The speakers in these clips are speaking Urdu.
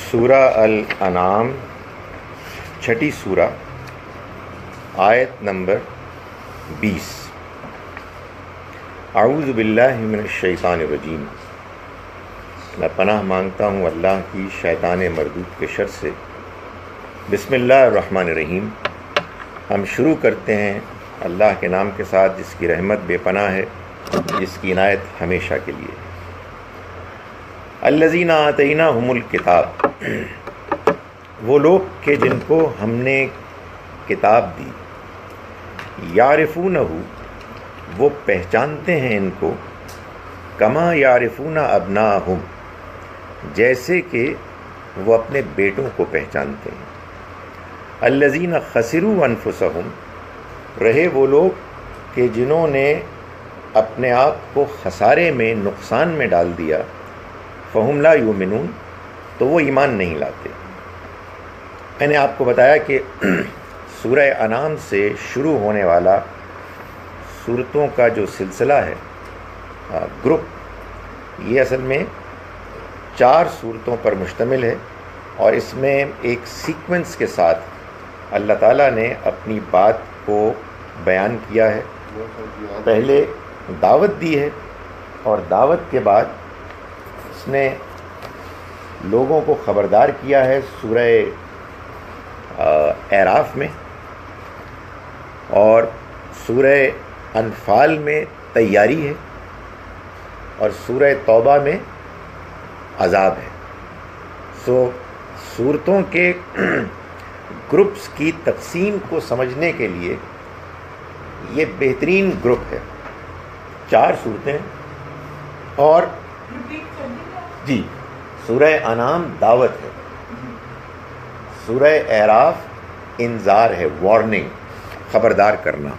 سورہ الانعام چھٹی سورہ آیت نمبر 20۔ اعوذ باللہ من الشیطان الرجیم، میں پناہ مانگتا ہوں اللہ کی شیطان مردود کے شر سے۔ بسم اللہ الرحمن الرحیم۔ ہم شروع کرتے ہیں اللہ کے نام کے ساتھ جس کی رحمت بے پناہ ہے، جس کی عنایت ہمیشہ کے لیے۔ الذین آتیناہم الکتاب، وہ لوگ کہ جن کو ہم نے کتاب دی، یعرفونہ، وہ پہچانتے ہیں ان کو، کما یعرفون ابناءہم، جیسے کہ وہ اپنے بیٹوں کو پہچانتے ہیں۔ الذین خسروا انفسہم، رہے وہ لوگ کہ جنہوں نے اپنے آپ کو خسارے میں، نقصان میں ڈال دیا، فہم لا یؤمنون، تو وہ ایمان نہیں لاتے۔ میں نے آپ کو بتایا کہ سورہ انعام سے شروع ہونے والا صورتوں کا جو سلسلہ ہے، گروپ، یہ اصل میں 4 صورتوں پر مشتمل ہے، اور اس میں ایک سیکوینس کے ساتھ اللہ تعالیٰ نے اپنی بات کو بیان کیا ہے۔ پہلے دعوت دی ہے، اور دعوت کے بعد اس نے لوگوں کو خبردار کیا ہے سورہ اعراف میں، اور سورہ انفال میں تیاری ہے، اور سورہ توبہ میں عذاب ہے۔ صورتوں کے گروپس کی تقسیم کو سمجھنے کے لیے یہ بہترین گروپ ہے۔ 4 صورتیں، اور جی، سورہ انعام دعوت ہے، سورہ اعراف انذار ہے، وارننگ، خبردار کرنا،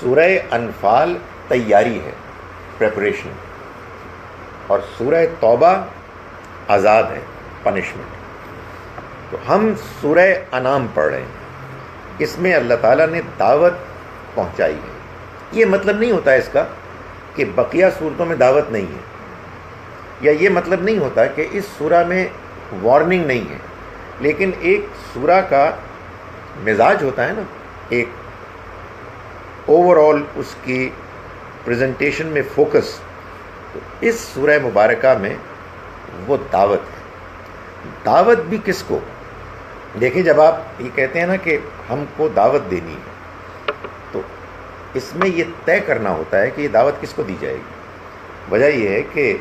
سورہ انفال تیاری ہے، پریپریشن، اور سورہ توبہ عذاب ہے، پنشمنٹ۔ تو ہم سورہ انعام پڑھ رہے ہیں، اس میں اللہ تعالیٰ نے دعوت پہنچائی ہے۔ یہ مطلب نہیں ہوتا اس کا کہ بقیہ صورتوں میں دعوت نہیں ہے، یا یہ مطلب نہیں ہوتا کہ اس سورہ میں وارننگ نہیں ہے، لیکن ایک سورہ کا مزاج ہوتا ہے نا، ایک اوور آل اس کی پریزنٹیشن میں فوکس، تو اس سورہ مبارکہ میں وہ دعوت ہے۔ دعوت بھی کس کو؟ دیکھیں، جب آپ یہ کہتے ہیں نا کہ ہم کو دعوت دینی ہے، تو اس میں یہ طے کرنا ہوتا ہے کہ یہ دعوت کس کو دی جائے گی۔ وجہ یہ ہے کہ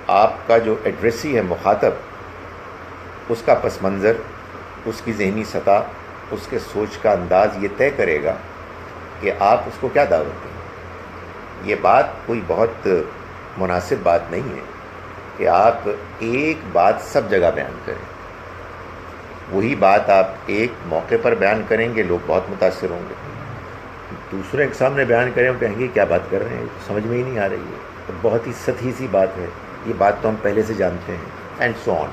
آپ کا جو ایڈریسی ہے، مخاطب، اس کا پس منظر، اس کی ذہنی سطح، اس کے سوچ کا انداز یہ طے کرے گا کہ آپ اس کو کیا دعوت دیں۔ یہ بات کوئی بہت مناسب بات نہیں ہے کہ آپ ایک بات سب جگہ بیان کریں۔ وہی بات آپ ایک موقع پر بیان کریں گے، لوگ بہت متاثر ہوں گے، دوسرے کے سامنے بیان کریں، وہ کہیں گے کیا بات کر رہے ہیں، سمجھ میں ہی نہیں آ رہی ہے، تو بہت ہی سطحی سی بات ہے، یہ بات تو ہم پہلے سے جانتے ہیں، اینڈ سو آن۔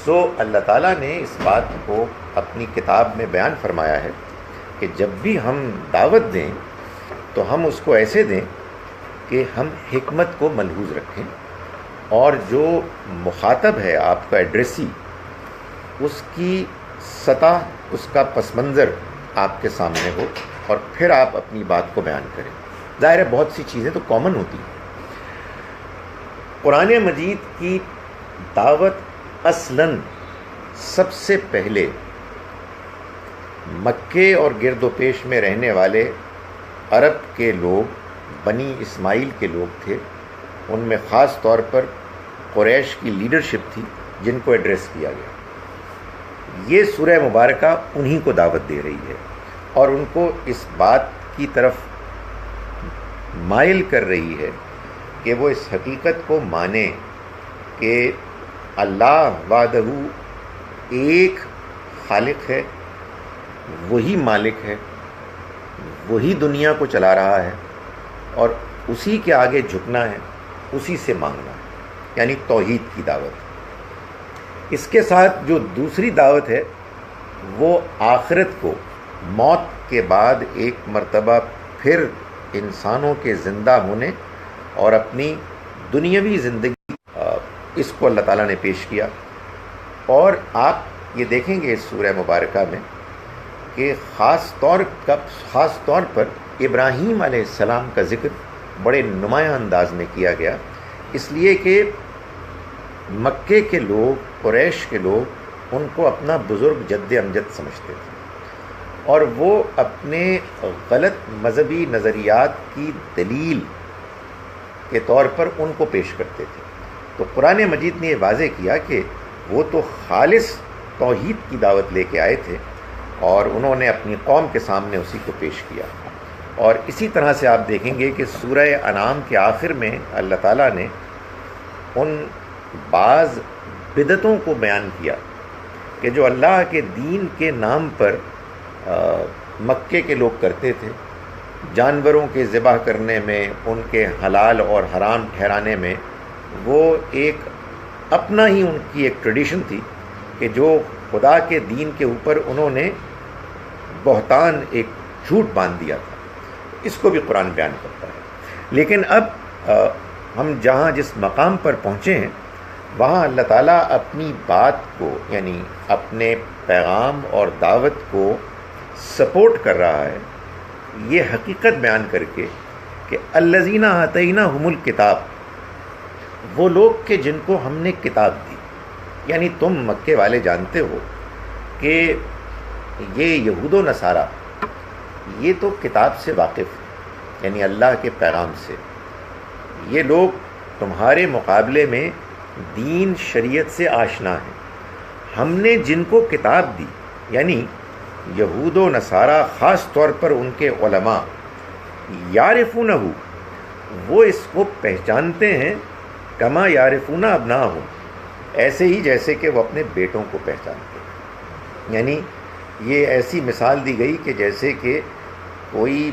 سو اللہ تعالیٰ نے اس بات کو اپنی کتاب میں بیان فرمایا ہے کہ جب بھی ہم دعوت دیں تو ہم اس کو ایسے دیں کہ ہم حکمت کو ملحوظ رکھیں، اور جو مخاطب ہے آپ کا ایڈریسی، اس کی سطح، اس کا پس منظر آپ کے سامنے ہو، اور پھر آپ اپنی بات کو بیان کریں۔ ظاہر ہے بہت سی چیزیں تو کامن ہوتی ہیں۔ قرآن مجید کی دعوت اصلاً سب سے پہلے مکے اور گرد و پیش میں رہنے والے عرب کے لوگ، بنی اسماعیل کے لوگ تھے، ان میں خاص طور پر قریش کی لیڈرشپ تھی جن کو ایڈریس کیا گیا۔ یہ سورہ مبارکہ انہی کو دعوت دے رہی ہے، اور ان کو اس بات کی طرف مائل کر رہی ہے کہ وہ اس حقیقت کو مانیں کہ اللہ وحدہ ایک خالق ہے، وہی مالک ہے، وہی دنیا کو چلا رہا ہے، اور اسی کے آگے جھکنا ہے، اسی سے مانگنا ہے، یعنی توحید کی دعوت۔ اس کے ساتھ جو دوسری دعوت ہے وہ آخرت کو، موت کے بعد ایک مرتبہ پھر انسانوں کے زندہ ہونے اور اپنی دنیاوی زندگی اس کو اللہ تعالیٰ نے پیش کیا. اور آپ یہ دیکھیں گے اس سورہ مبارکہ میں کہ خاص طور پر ابراہیم علیہ السلام کا ذکر بڑے نمایاں انداز میں کیا گیا، اس لیے کہ مکے کے لوگ، قریش کے لوگ ان کو اپنا بزرگ جد امجد سمجھتے تھے، اور وہ اپنے غلط مذہبی نظریات کی دلیل کے طور پر ان کو پیش کرتے تھے. تو قرآن مجید نے یہ واضح کیا کہ وہ تو خالص توحید کی دعوت لے کے آئے تھے، اور انہوں نے اپنی قوم کے سامنے اسی کو پیش کیا. اور اسی طرح سے آپ دیکھیں گے کہ سورہ انعام کے آخر میں اللہ تعالیٰ نے ان بعض بدعتوں کو بیان کیا کہ جو اللہ کے دین کے نام پر مکے کے لوگ کرتے تھے. جانوروں کے ذبح کرنے میں، ان کے حلال اور حرام ٹھہرانے میں، وہ ایک اپنا ہی ان کی ایک ٹریڈیشن تھی کہ جو خدا کے دین کے اوپر انہوں نے بہتان، ایک جھوٹ باندھ دیا تھا. اس کو بھی قرآن بیان کرتا ہے. لیکن اب ہم جس مقام پر پہنچے ہیں، وہاں اللہ تعالیٰ اپنی بات کو، یعنی اپنے پیغام اور دعوت کو سپورٹ کر رہا ہے، یہ حقیقت بیان کر کے کہ الذین آتیناہم الکتاب، وہ لوگ کہ جن کو ہم نے کتاب دی. یعنی تم مکے والے جانتے ہو کہ یہ یہود و نصارہ یہ تو کتاب سے واقف ہیں، یعنی اللہ کے پیغام سے. یہ لوگ تمہارے مقابلے میں دین شریعت سے آشنا ہیں. ہم نے جن کو کتاب دی، یعنی یہود و نصارہ، خاص طور پر ان کے علماء، یعرفونہ، وہ اس کو پہچانتے ہیں، کما یعرفون ابناہم، ایسے ہی جیسے کہ وہ اپنے بیٹوں کو پہچانتے ہیں. یعنی یہ ایسی مثال دی گئی کہ جیسے کہ کوئی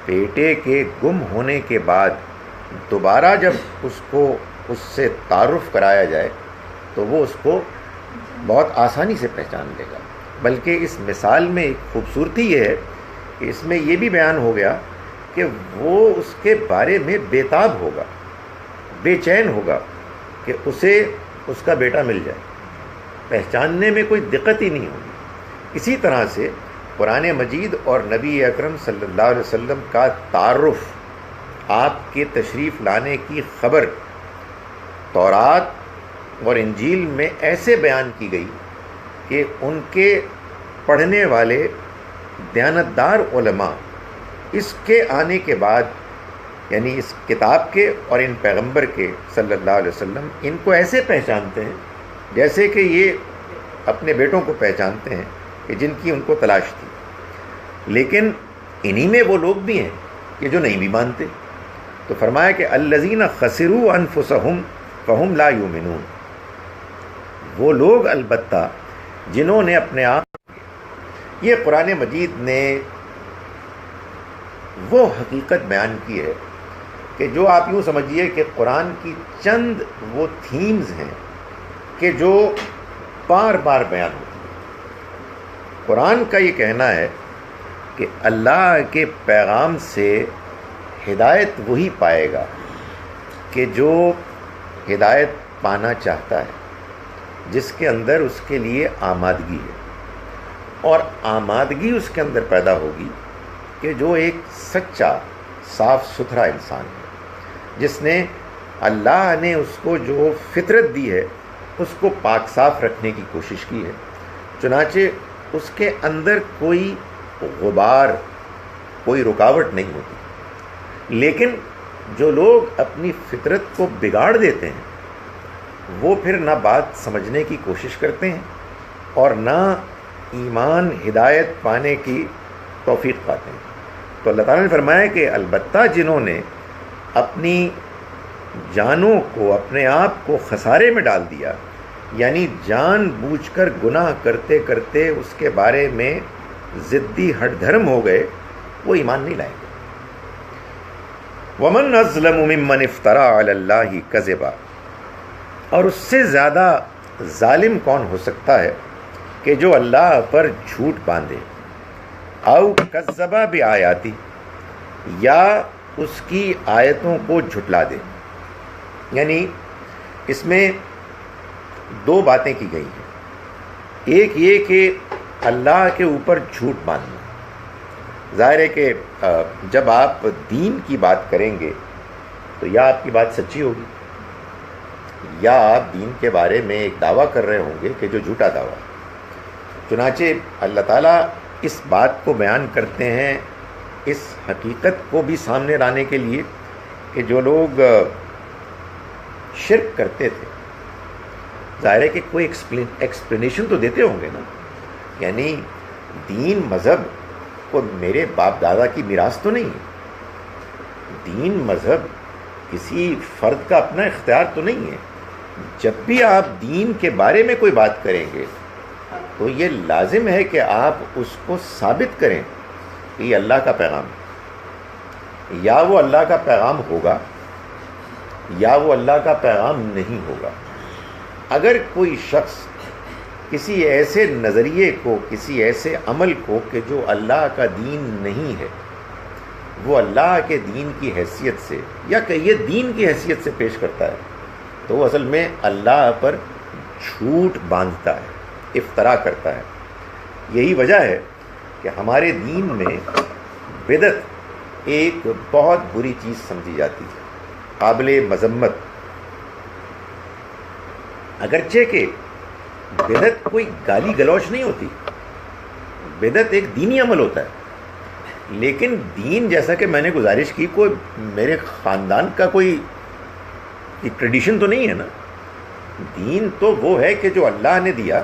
بیٹے کے گم ہونے کے بعد دوبارہ جب اس سے تعارف کرایا جائے تو وہ اس کو بہت آسانی سے پہچان لے گا. بلکہ اس مثال میں ایک خوبصورتی یہ ہے کہ اس میں یہ بھی بیان ہو گیا کہ وہ اس کے بارے میں بےتاب ہوگا، بے چین ہوگا کہ اسے اس کا بیٹا مل جائے. پہچاننے میں کوئی دقت ہی نہیں ہوگی. اسی طرح سے قرآن مجید اور نبی اکرم صلی اللہ علیہ وسلم کا تعارف، آپ کے تشریف لانے کی خبر تورات اور انجیل میں ایسے بیان کی گئی کہ ان کے پڑھنے والے دیانتدار علماء اس کے آنے کے بعد، یعنی اس کتاب کے اور ان پیغمبر کے صلی اللہ علیہ وسلم، ان کو ایسے پہچانتے ہیں جیسے کہ یہ اپنے بیٹوں کو پہچانتے ہیں کہ جن کی ان کو تلاش تھی. لیکن انہی میں وہ لوگ بھی ہیں کہ جو نہیں بھی مانتے. تو فرمایا کہ الذین خسروا انفسہم فہم لا یؤمنون، وہ لوگ البتہ جنہوں نے اپنے آپ، یہ قرآن مجید نے وہ حقیقت بیان کی ہے کہ جو آپ یوں سمجھیے کہ قرآن کی چند وہ تھیمز ہیں کہ جو بار بار بیان ہوتی ہیں. قرآن کا یہ کہنا ہے کہ اللہ کے پیغام سے ہدایت وہی پائے گا کہ جو ہدایت پانا چاہتا ہے، جس کے اندر اس کے لیے آمادگی ہے. اور آمادگی اس کے اندر پیدا ہوگی کہ جو ایک سچا، صاف ستھرا انسان ہے، جس نے اللہ نے اس کو جو فطرت دی ہے اس کو پاک صاف رکھنے کی کوشش کی ہے. چنانچہ اس کے اندر کوئی غبار، کوئی رکاوٹ نہیں ہوتی. لیکن جو لوگ اپنی فطرت کو بگاڑ دیتے ہیں، وہ پھر نہ بات سمجھنے کی کوشش کرتے ہیں اور نہ ایمان، ہدایت پانے کی توفیق پاتے ہیں. تو اللہ تعالیٰ نے فرمایا کہ البتہ جنہوں نے اپنی جانوں کو، اپنے آپ کو خسارے میں ڈال دیا، یعنی جان بوجھ کر گناہ کرتے کرتے اس کے بارے میں ضدی ہٹ دھرم ہو گئے، وہ ایمان نہیں لائیں گے. وَمَنْ أَظْلَمُ مِمَّنِ افْتَرَىٰ عَلَى اللَّهِ كَذِبًا، اور اس سے زیادہ ظالم کون ہو سکتا ہے کہ جو اللہ پر جھوٹ باندھے. او کذب بآیاتی، یا اس کی آیتوں کو جھٹلا دے. یعنی اس میں دو باتیں کی گئی ہیں. ایک یہ کہ اللہ کے اوپر جھوٹ باندھنا. ظاہر ہے کہ جب آپ دین کی بات کریں گے تو یا آپ کی بات سچی ہوگی یا آپ دین کے بارے میں ایک دعویٰ کر رہے ہوں گے کہ جو جھوٹا دعویٰ. چنانچہ اللہ تعالیٰ اس بات کو بیان کرتے ہیں اس حقیقت کو بھی سامنے لانے کے لیے کہ جو لوگ شرک کرتے تھے ظاہر ہے کہ کوئی ایکسپلینیشن تو دیتے ہوں گے نا. یعنی دین مذہب کو میرے باپ دادا کی میراث تو نہیں ہے. دین مذہب کسی فرد کا اپنا اختیار تو نہیں ہے. جب بھی آپ دین کے بارے میں کوئی بات کریں گے تو یہ لازم ہے کہ آپ اس کو ثابت کریں کہ یہ اللہ کا پیغام ہے. یا وہ اللہ کا پیغام ہوگا یا وہ اللہ کا پیغام نہیں ہوگا. اگر کوئی شخص کسی ایسے نظریے کو، کسی ایسے عمل کو کہ جو اللہ کا دین نہیں ہے، وہ اللہ کے دین کی حیثیت سے یا کہیے دین کی حیثیت سے پیش کرتا ہے تو وہ اصل میں اللہ پر جھوٹ باندھتا ہے، افترا کرتا ہے. یہی وجہ ہے کہ ہمارے دین میں بدعت ایک بہت بری چیز سمجھی جاتی ہے، قابل مذمت. اگرچہ کہ بدعت کوئی گالی گلوچ نہیں ہوتی، بدعت ایک دینی عمل ہوتا ہے، لیکن دین جیسا کہ میں نے گزارش کی کوئی میرے خاندان کا کوئی ٹریڈیشن تو نہیں ہے نا. دین تو وہ ہے کہ جو اللہ نے دیا،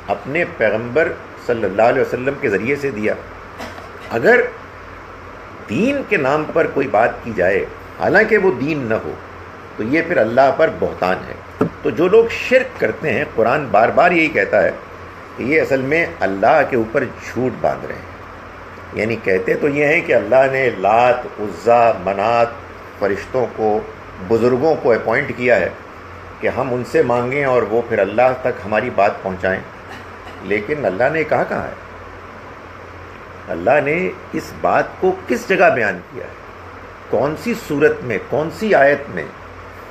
اپنے پیغمبر صلی اللہ علیہ وسلم کے ذریعے سے دیا. اگر دین کے نام پر کوئی بات کی جائے حالانکہ وہ دین نہ ہو تو یہ پھر اللہ پر بہتان ہے. تو جو لوگ شرک کرتے ہیں، قرآن بار بار یہی کہتا ہے کہ یہ اصل میں اللہ کے اوپر جھوٹ باندھ رہے ہیں. یعنی کہتے تو یہ ہیں کہ اللہ نے لات، عزا، منات، فرشتوں کو، بزرگوں کو اپوائنٹ کیا ہے کہ ہم ان سے مانگیں اور وہ پھر اللہ تک ہماری بات پہنچائیں. لیکن اللہ نے کہا کہاں ہے؟ اللہ نے اس بات کو کس جگہ بیان کیا ہے؟ کون سی صورت میں، کون سی آیت میں،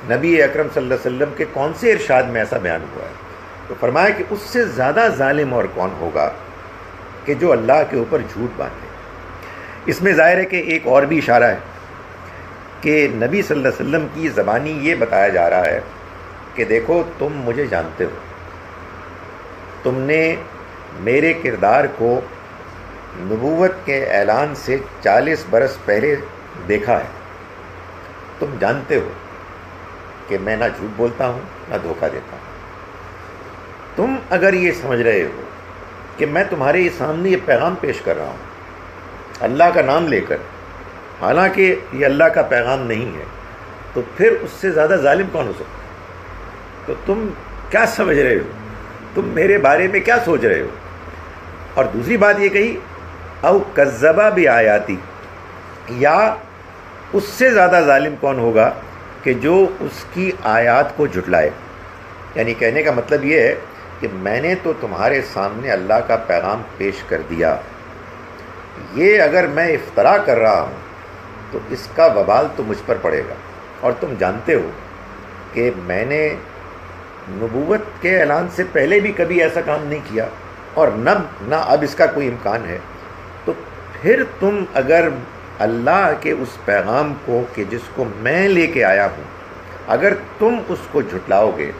نبی اکرم صلی اللہ علیہ وسلم کے کون سے ارشاد میں ایسا بیان ہوا ہے؟ تو فرمایا کہ اس سے زیادہ ظالم اور کون ہوگا کہ جو اللہ کے اوپر جھوٹ باندھے. اس میں ظاہر ہے کہ ایک اور بھی اشارہ ہے کہ نبی صلی اللہ علیہ وسلم کی زبانی یہ بتایا جا رہا ہے کہ دیکھو تم مجھے جانتے ہو، تم نے میرے کردار کو نبوت کے اعلان سے 40 برس پہلے دیکھا ہے. تم جانتے ہو کہ میں نہ جھوٹ بولتا ہوں نہ دھوکہ دیتا ہوں. تم اگر یہ سمجھ رہے ہو کہ میں تمہارے سامنے یہ پیغام پیش کر رہا ہوں اللہ کا نام لے کر، حالانکہ یہ اللہ کا پیغام نہیں ہے، تو پھر اس سے زیادہ ظالم کون ہو سکتا ہے؟ تو تم کیا سمجھ رہے ہو؟ تم میرے بارے میں کیا سوچ رہے ہو؟ اور دوسری بات یہ کہی او کذبا بھی آیاتی، یا اس سے زیادہ ظالم کون ہوگا کہ جو اس کی آیات کو جھٹلائے. یعنی کہنے کا مطلب یہ ہے کہ میں نے تو تمہارے سامنے اللہ کا پیغام پیش کر دیا، یہ اگر میں افترا کر رہا ہوں تو اس کا وبال تو مجھ پر پڑے گا. اور تم جانتے ہو کہ میں نے نبوت کے اعلان سے پہلے بھی کبھی ایسا کام نہیں کیا اور نہ اب اس کا کوئی امکان ہے. تو پھر تم اگر اللہ کے اس پیغام کو کہ جس کو میں لے کے آیا ہوں، اگر تم اس کو جھٹلاؤ گے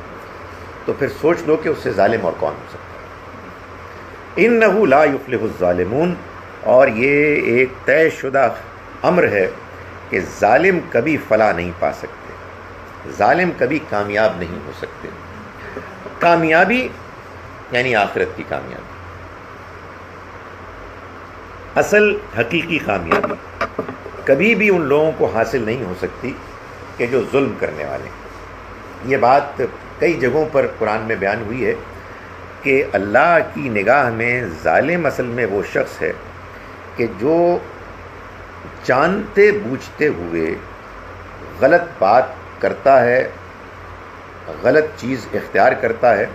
تو پھر سوچ لو کہ اس سے ظالم اور کون ہو سکتا ہے. انہ لا یفلح الظالمون، اور یہ ایک طے شدہ امر ہے کہ ظالم کبھی فلاح نہیں پا سکتے، ظالم کبھی کامیاب نہیں ہو سکتے. کامیابی یعنی آخرت کی کامیابی، اصل حقیقی کامیابی کبھی بھی ان لوگوں کو حاصل نہیں ہو سکتی کہ جو ظلم کرنے والے ہیں. یہ بات کئی جگہوں پر قرآن میں بیان ہوئی ہے کہ اللہ کی نگاہ میں ظالم اصل میں وہ شخص ہے کہ جو جانتے بوجھتے ہوئے غلط بات کرتا ہے، غلط چیز اختیار کرتا ہے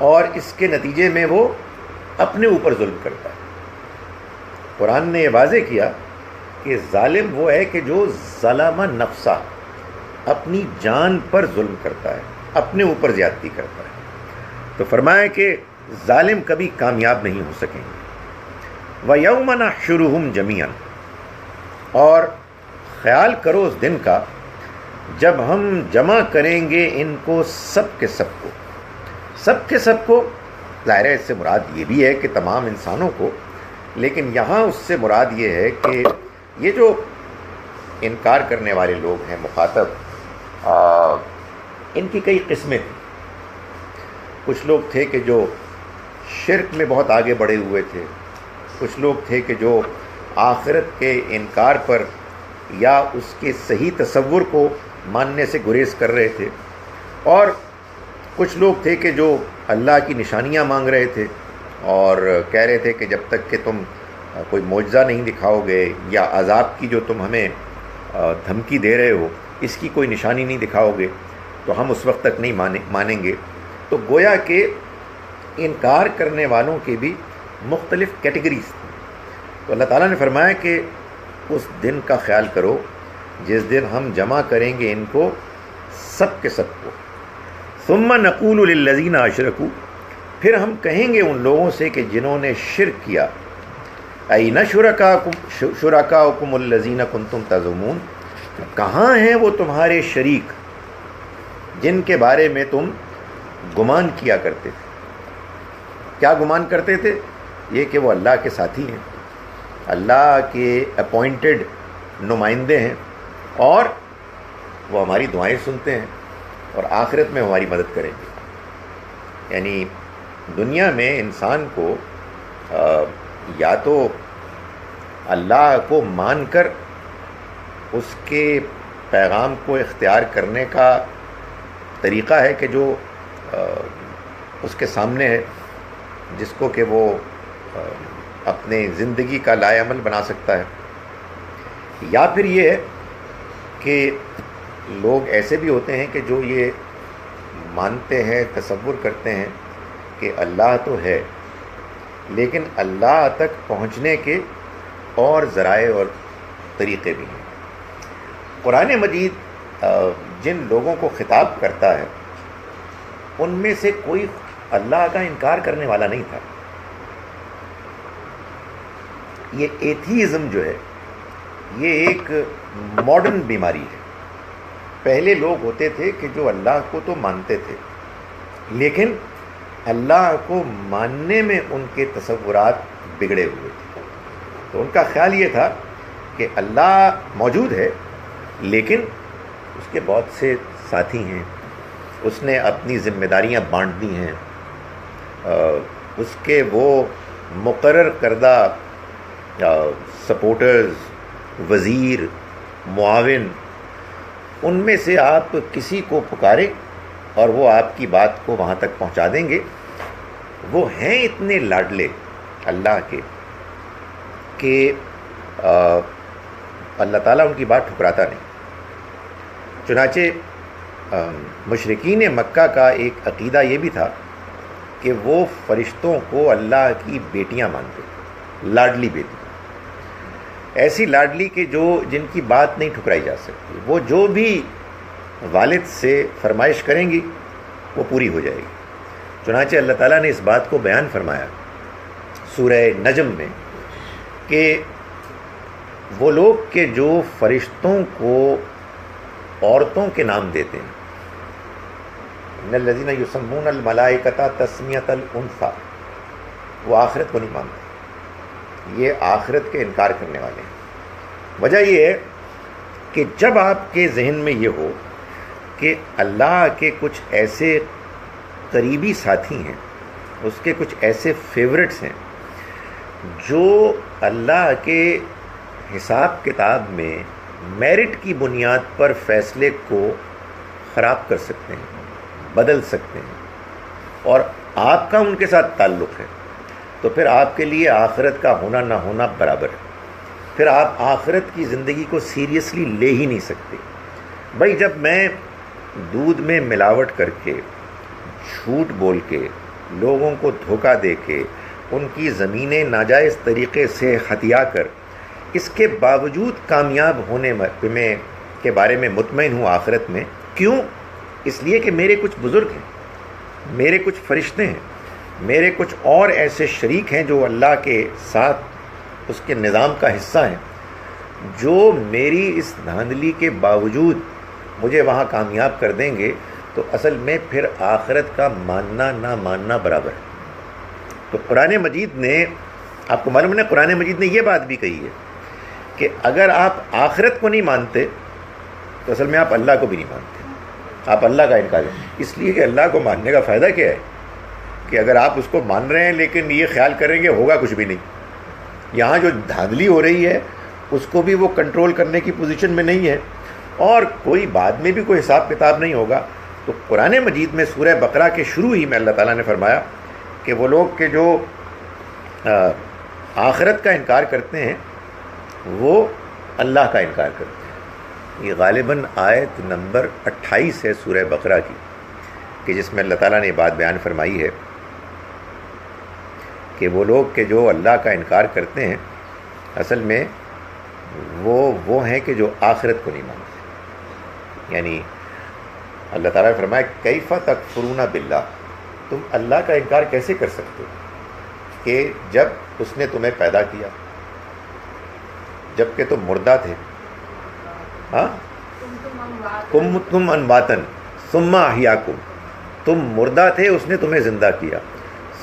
اور اس کے نتیجے میں وہ اپنے اوپر ظلم کرتا ہے. قرآن نے یہ واضح کیا کہ ظالم وہ ہے کہ جو ظلم نفسہ، اپنی جان پر ظلم کرتا ہے. اپنے اوپر زیادتی کرتا ہے. تو فرمایا کہ ظالم کبھی کامیاب نہیں ہو سکیں گے. وَيَوْمَ نَحْشُرُهُمْ جَمِيعًا، اور خیال کرو اس دن کا جب ہم جمع کریں گے ان کو سب کے سب کو. سب کے سب کو ظاہر ہے اس سے مراد یہ بھی ہے کہ تمام انسانوں کو، لیکن یہاں اس سے مراد یہ ہے کہ یہ جو انکار کرنے والے لوگ ہیں مخاطب، ان کی کئی قسمیں تھیں. کچھ لوگ تھے کہ جو شرک میں بہت آگے بڑھے ہوئے تھے، کچھ لوگ تھے کہ جو آخرت کے انکار پر یا اس کے صحیح تصور کو ماننے سے گریز کر رہے تھے، اور کچھ لوگ تھے کہ جو اللہ کی نشانیاں مانگ رہے تھے اور کہہ رہے تھے کہ جب تک کہ تم کوئی معجزہ نہیں دکھاؤ گے یا عذاب کی جو تم ہمیں دھمکی دے رہے ہو اس کی کوئی نشانی نہیں دکھاؤ گے تو ہم اس وقت تک نہیں مانیں گے. تو گویا کہ انکار کرنے والوں کے بھی مختلف کیٹیگریز تھیں. تو اللہ تعالیٰ نے فرمایا کہ اس دن کا خیال کرو جس دن ہم جمع کریں گے ان کو سب کے سب کو. ثم نقول للذین اشرکوا، پھر ہم کہیں گے ان لوگوں سے کہ جنہوں نے شرک کیا، این شرکاؤکم الذین کنتم تزعمون، کہاں ہیں وہ تمہارے شریک جن کے بارے میں تم گمان کیا کرتے تھے. کیا گمان کرتے تھے؟ یہ کہ وہ اللہ کے ساتھی ہیں، اللہ کے اپوائنٹڈ نمائندے ہیں، اور وہ ہماری دعائیں سنتے ہیں اور آخرت میں ہماری مدد کریں گے. یعنی دنیا میں انسان کو یا تو اللہ کو مان کر اس کے پیغام کو اختیار کرنے کا طریقہ ہے کہ جو اس کے سامنے ہے، جس کو کہ وہ اپنے زندگی کا لائے عمل بنا سکتا ہے، یا پھر یہ ہے کہ لوگ ایسے بھی ہوتے ہیں کہ جو یہ مانتے ہیں، تصور کرتے ہیں کہ اللہ تو ہے لیکن اللہ تک پہنچنے کے اور ذرائع اور طریقے بھی ہیں. قرآن مجید جن لوگوں کو خطاب کرتا ہے ان میں سے کوئی اللہ کا انکار کرنے والا نہیں تھا. یہ ایتھیزم جو ہے یہ ایک ماڈرن بیماری ہے. پہلے لوگ ہوتے تھے کہ جو اللہ کو تو مانتے تھے لیکن اللہ کو ماننے میں ان کے تصورات بگڑے ہوئے تھے. تو ان کا خیال یہ تھا کہ اللہ موجود ہے لیکن اس کے بہت سے ساتھی ہیں، اس نے اپنی ذمہ داریاں بانٹ دی ہیں، اس کے وہ مقرر کردہ سپورٹرز، وزیر، معاون، ان میں سے آپ کسی کو پکاریں اور وہ آپ کی بات کو وہاں تک پہنچا دیں گے. وہ ہیں اتنے لاڈلے اللہ کے کہ اللہ تعالیٰ ان کی بات ٹھکراتا نہیں. چنانچہ مشرکین مکہ کا ایک عقیدہ یہ بھی تھا کہ وہ فرشتوں کو اللہ کی بیٹیاں مانتے، لاڈلی بیٹی، ایسی لاڈلی کہ جن کی بات نہیں ٹھکرائی جا سکتی. وہ جو بھی والد سے فرمائش کریں گی وہ پوری ہو جائے گی. چنانچہ اللہ تعالیٰ نے اس بات کو بیان فرمایا سورہ نجم میں کہ وہ لوگ کہ جو فرشتوں کو عورتوں کے نام دیتے ہیں، ان الذین یسمون الملائکۃ تسمیۃ الانثی، وہ آخرت کو نہیں مانتے، یہ آخرت کے انکار کرنے والے ہیں. وجہ یہ ہے کہ جب آپ کے ذہن میں یہ ہو کہ اللہ کے کچھ ایسے قریبی ساتھی ہیں، اس کے کچھ ایسے فیورٹس ہیں جو اللہ کے حساب کتاب میں میرٹ کی بنیاد پر فیصلے کو خراب کر سکتے ہیں، بدل سکتے ہیں، اور آپ کا ان کے ساتھ تعلق ہے، تو پھر آپ کے لیے آخرت کا ہونا نہ ہونا برابر ہے. پھر آپ آخرت کی زندگی کو سیریسلی لے ہی نہیں سکتے. بھائی جب میں دودھ میں ملاوٹ کر کے، جھوٹ بول کے، لوگوں کو دھوکہ دے کے، ان کی زمینیں ناجائز طریقے سے ہتھیا کر، اس کے باوجود کامیاب ہونے میں کے بارے میں مطمئن ہوں آخرت میں، کیوں؟ اس لیے کہ میرے کچھ بزرگ ہیں، میرے کچھ فرشتے ہیں، میرے کچھ اور ایسے شریک ہیں جو اللہ کے ساتھ اس کے نظام کا حصہ ہیں، جو میری اس دھاندلی کے باوجود مجھے وہاں کامیاب کر دیں گے، تو اصل میں پھر آخرت کا ماننا نہ ماننا برابر ہے۔ تو قرآن مجید نے، آپ کو معلوم ہے، قرآن مجید نے یہ بات بھی کہی ہے کہ اگر آپ آخرت کو نہیں مانتے تو اصل میں آپ اللہ کو بھی نہیں مانتے، آپ اللہ کا انکار کریں۔ اس لیے کہ اللہ کو ماننے کا فائدہ کیا ہے کہ اگر آپ اس کو مان رہے ہیں لیکن یہ خیال کریں گے ہوگا کچھ بھی نہیں، یہاں جو دھاندلی ہو رہی ہے اس کو بھی وہ کنٹرول کرنے کی پوزیشن میں نہیں ہے، اور کوئی بعد میں بھی کوئی حساب کتاب نہیں ہوگا۔ تو قرآن مجید میں سورہ بقرہ کے شروع ہی میں اللہ تعالیٰ نے فرمایا کہ وہ لوگ کہ جو آخرت کا انکار کرتے ہیں وہ اللہ کا انکار کرتے ہیں۔ یہ غالباً آیت نمبر 28 ہے سورہ بقرہ کی، کہ جس میں اللہ تعالیٰ نے یہ بات بیان فرمائی ہے کہ وہ لوگ کہ جو اللہ کا انکار کرتے ہیں اصل میں وہ ہیں کہ جو آخرت کو نہیں مانتے۔ یعنی اللہ تعالیٰ نے فرمایا کیف تکفرون باللہ، تم اللہ کا انکار کیسے کر سکتے ہو کہ جب اس نے تمہیں پیدا کیا، جب کہ تم مردہ تھے، ہاں تم انواتن ثم احیاکم، تم مردہ تھے اس نے تمہیں زندہ کیا،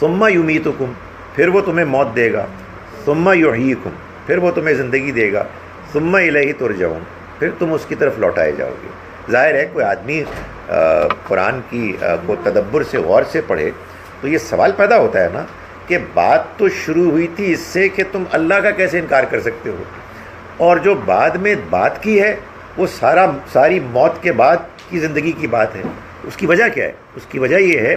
ثم یمیتکم، پھر وہ تمہیں موت دے گا، ثم یحییکم، پھر وہ تمہیں زندگی دے گا، ثم الیہ ترجعون، پھر تم اس کی طرف لوٹائے جاؤ گے۔ ظاہر ہے کوئی آدمی قرآن کی کو تدبر سے غور سے پڑھے تو یہ سوال پیدا ہوتا ہے نا کہ بات تو شروع ہوئی تھی اس سے کہ تم اللہ کا کیسے انکار کر سکتے ہو، اور جو بعد میں بات کی ہے وہ ساری موت کے بعد کی زندگی کی بات ہے۔ اس کی وجہ کیا ہے؟ اس کی وجہ یہ ہے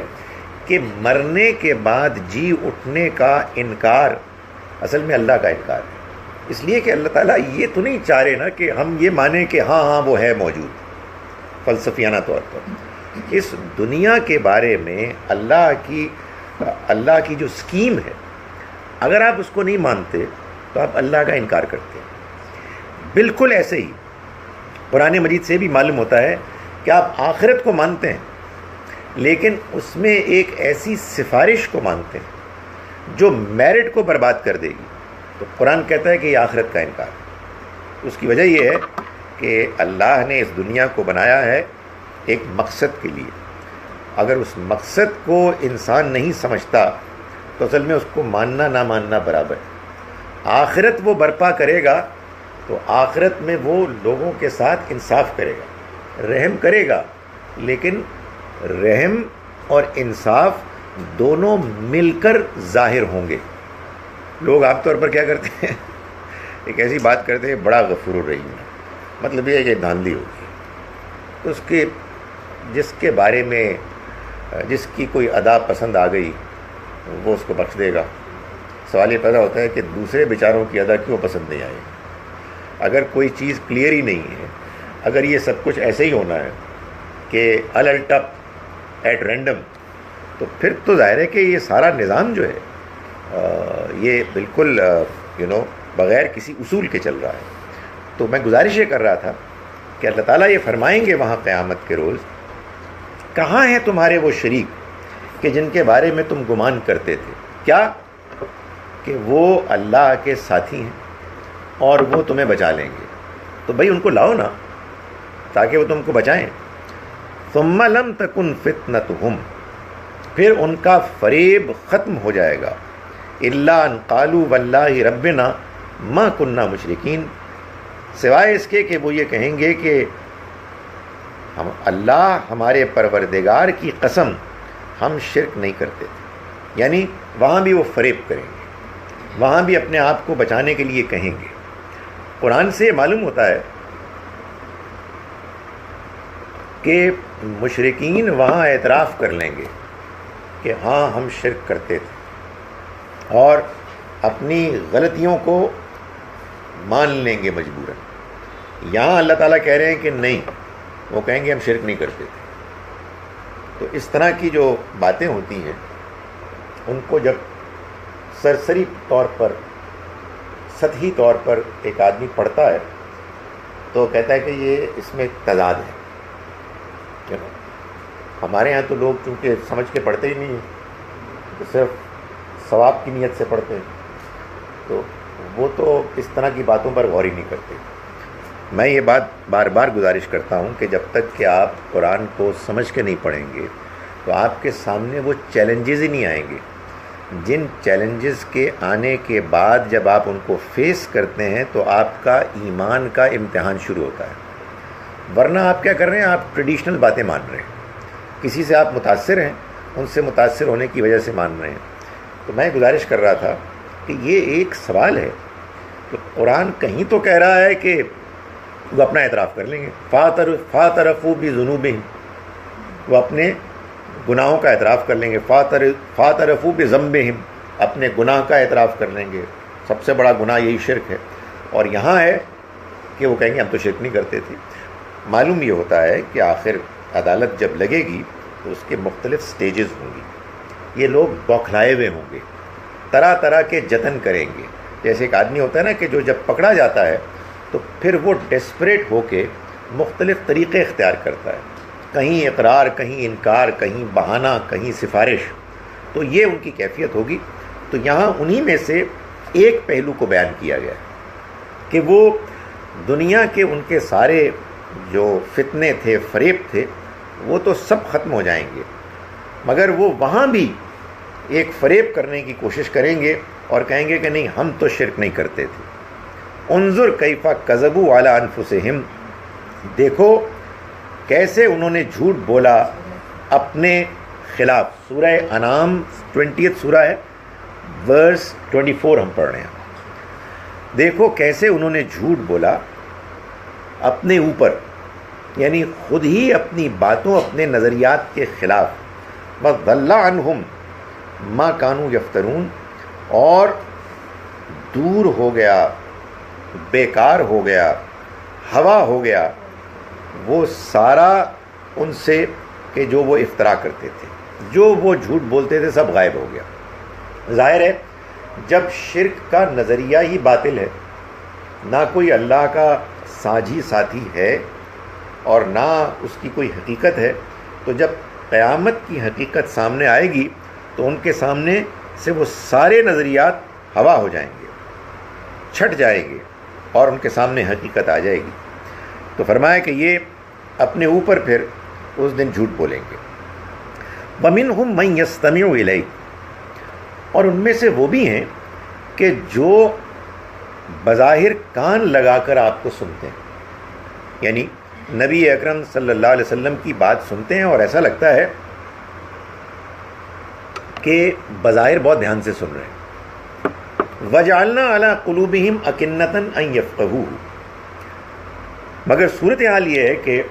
کہ مرنے کے بعد جی اٹھنے کا انکار اصل میں اللہ کا انکار ہے۔ اس لیے کہ اللہ تعالیٰ یہ تو نہیں چاہ رہے نا کہ ہم یہ مانیں کہ ہاں وہ ہے موجود فلسفیانہ طور پر۔ اس دنیا کے بارے میں اللہ کی جو سکیم ہے، اگر آپ اس کو نہیں مانتے تو آپ اللہ کا انکار کرتے ہیں۔ بالکل ایسے ہی قرآن مجید سے بھی معلوم ہوتا ہے کہ آپ آخرت کو مانتے ہیں لیکن اس میں ایک ایسی سفارش کو مانتے ہیں جو میرٹ کو برباد کر دے گی، تو قرآن کہتا ہے کہ یہ آخرت کا انکار ہے۔ اس کی وجہ یہ ہے کہ اللہ نے اس دنیا کو بنایا ہے ایک مقصد کے لیے، اگر اس مقصد کو انسان نہیں سمجھتا تو اصل میں اس کو ماننا نہ ماننا برابر ہے۔ آخرت وہ برپا کرے گا تو آخرت میں وہ لوگوں کے ساتھ انصاف کرے گا، رحم کرے گا، لیکن رحم اور انصاف دونوں مل کر ظاہر ہوں گے۔ لوگ عام طور پر کیا کرتے ہیں، ایک ایسی بات کرتے ہیں بڑا غفور الرحیم ہے، مطلب یہ ہے کہ دھاندلی ہوگی، تو اس کے جس کے بارے میں جس کی کوئی ادا پسند آ گئی وہ اس کو بخش دے گا۔ سوال یہ پیدا ہوتا ہے کہ دوسرے بیچاروں کی ادا کیوں پسند نہیں آئی؟ اگر کوئی چیز کلیئر ہی نہیں ہے، اگر یہ سب کچھ ایسے ہی ہونا ہے کہ الٹپ ایٹ رینڈم، تو پھر تو ظاہر ہے کہ یہ سارا نظام جو ہے یہ بالکل بغیر کسی اصول کے چل رہا ہے۔ تو میں گزارش یہ کر رہا تھا کہ اللہ تعالیٰ یہ فرمائیں گے وہاں قیامت کے روز، کہاں ہیں تمہارے وہ شریک کہ جن کے بارے میں تم گمان کرتے تھے؟ کیا کہ وہ اللہ کے ساتھی ہیں اور وہ تمہیں بچا لیں گے، تو بھئی ان کو لاؤ نا تاکہ وہ تم کو بچائیں۔ ثم لم تکن فتنتہم، پھر ان کا فریب ختم ہو جائے گا، الا ان قالوا واللہ ربنا ما کننا مشرکین، سوائے اس کے کہ وہ یہ کہیں گے کہ ہم اللہ ہمارے پروردگار کی قسم ہم شرک نہیں کرتے تھے۔ یعنی وہاں بھی وہ فریب کریں گے، وہاں بھی اپنے آپ کو بچانے کے لیے کہیں گے۔ قرآن سے معلوم ہوتا ہے کہ مشرکین وہاں اعتراف کر لیں گے کہ ہاں ہم شرک کرتے تھے، اور اپنی غلطیوں کو مان لیں گے مجبوراً۔ یہاں اللہ تعالیٰ کہہ رہے ہیں کہ نہیں، وہ کہیں گے ہم شرک نہیں کرتے تھے۔ تو اس طرح کی جو باتیں ہوتی ہیں ان کو جب سرسری طور پر، سطحی طور پر ایک آدمی پڑھتا ہے تو کہتا ہے کہ یہ اس میں تضاد ہے، ہمارے یہاں تو لوگ چونکہ سمجھ کے پڑھتے ہی نہیں ہیں، تو صرف ثواب کی نیت سے پڑھتے ہیں، تو وہ تو اس طرح کی باتوں پر غور ہی نہیں کرتے۔ میں یہ بات بار بار گزارش کرتا ہوں کہ جب تک کہ آپ قرآن کو سمجھ کے نہیں پڑھیں گے تو آپ کے سامنے وہ چیلنجز ہی نہیں آئیں گے جن چیلنجز کے آنے کے بعد جب آپ ان کو فیس کرتے ہیں تو آپ کا ایمان کا امتحان شروع ہوتا ہے۔ ورنہ آپ کیا کر رہے ہیں؟ آپ ٹریڈیشنل باتیں مان رہے ہیں، کسی سے آپ متاثر ہیں، ان سے متاثر ہونے کی وجہ سے مان رہے ہیں۔ تو میں گزارش کر رہا تھا کہ یہ ایک سوال ہے کہ قرآن کہیں تو کہہ رہا ہے کہ وہ اپنا اعتراف کر لیں گے، فاعترفوا بذنوبہم، وہ اپنے گناہوں کا اعتراف کر لیں گے، فاعترفوا بذنبہم، اپنے گناہ کا اعتراف کر لیں گے، سب سے بڑا گناہ یہی شرک ہے۔ اور یہاں ہے کہ وہ کہیں گے ہم تو شرک نہیں کرتے تھے۔ معلوم یہ ہوتا ہے کہ آخر عدالت جب لگے گی تو اس کے مختلف سٹیجز ہوں گی، یہ لوگ بوکھلائے ہوئے ہوں گے، طرح طرح کے جتن کریں گے۔ جیسے ایک آدمی ہوتا ہے نا کہ جو جب پکڑا جاتا ہے تو پھر وہ ڈیسپریٹ ہو کے مختلف طریقے اختیار کرتا ہے، کہیں اقرار، کہیں انکار، کہیں بہانہ، کہیں سفارش، تو یہ ان کی کیفیت ہوگی۔ تو یہاں انہی میں سے ایک پہلو کو بیان کیا گیا ہے کہ وہ دنیا کے ان کے سارے جو فتنے تھے، فریب تھے، وہ تو سب ختم ہو جائیں گے، مگر وہ وہاں بھی ایک فریب کرنے کی کوشش کریں گے اور کہیں گے کہ نہیں ہم تو شرک نہیں کرتے تھے۔ انظر کیف کذبوا علی انفسہم، دیکھو کیسے انہوں نے جھوٹ بولا اپنے خلاف۔ سورہ انعام 20 سورہ ہے، ورس 24 ہم پڑھ رہے ہیں۔ دیکھو کیسے انہوں نے جھوٹ بولا اپنے اوپر، یعنی خود ہی اپنی باتوں، اپنے نظریات کے خلاف۔ وَضَلَّ عَنْهُمْ مَا كَانُوا يَفْتَرُونَ، اور دور ہو گیا، بیکار ہو گیا، ہوا ہو گیا وہ سارا ان سے کہ جو وہ افترا کرتے تھے، جو وہ جھوٹ بولتے تھے، سب غائب ہو گیا۔ ظاہر ہے جب شرک کا نظریہ ہی باطل ہے، نہ کوئی اللہ کا ساجھی ساتھی ہے اور نہ اس کی کوئی حقیقت ہے، تو جب قیامت کی حقیقت سامنے آئے گی تو ان کے سامنے سے وہ سارے نظریات ہوا ہو جائیں گے، چھٹ جائیں گے، اور ان کے سامنے حقیقت آ جائے گی۔ تو فرمایا کہ یہ اپنے اوپر پھر اس دن جھوٹ بولیں گے۔ وَمِنْهُمْ مَنْ يَسْتَمِعُ إِلَيْكَ، اور ان میں سے وہ بھی ہیں کہ جو بظاہر کان لگا کر آپ کو سنتے ہیں، یعنی نبی اکرم صلی اللہ علیہ وسلم کی بات سنتے ہیں اور ایسا لگتا ہے کہ بظاہر بہت دھیان سے سن رہے ہیں۔ وَجَعَلْنَا عَلَىٰ قُلُوبِهِمْ أَكِنَّةً أَن يَفْقَهُوهُ، مگر صورتحال یہ ہے کہ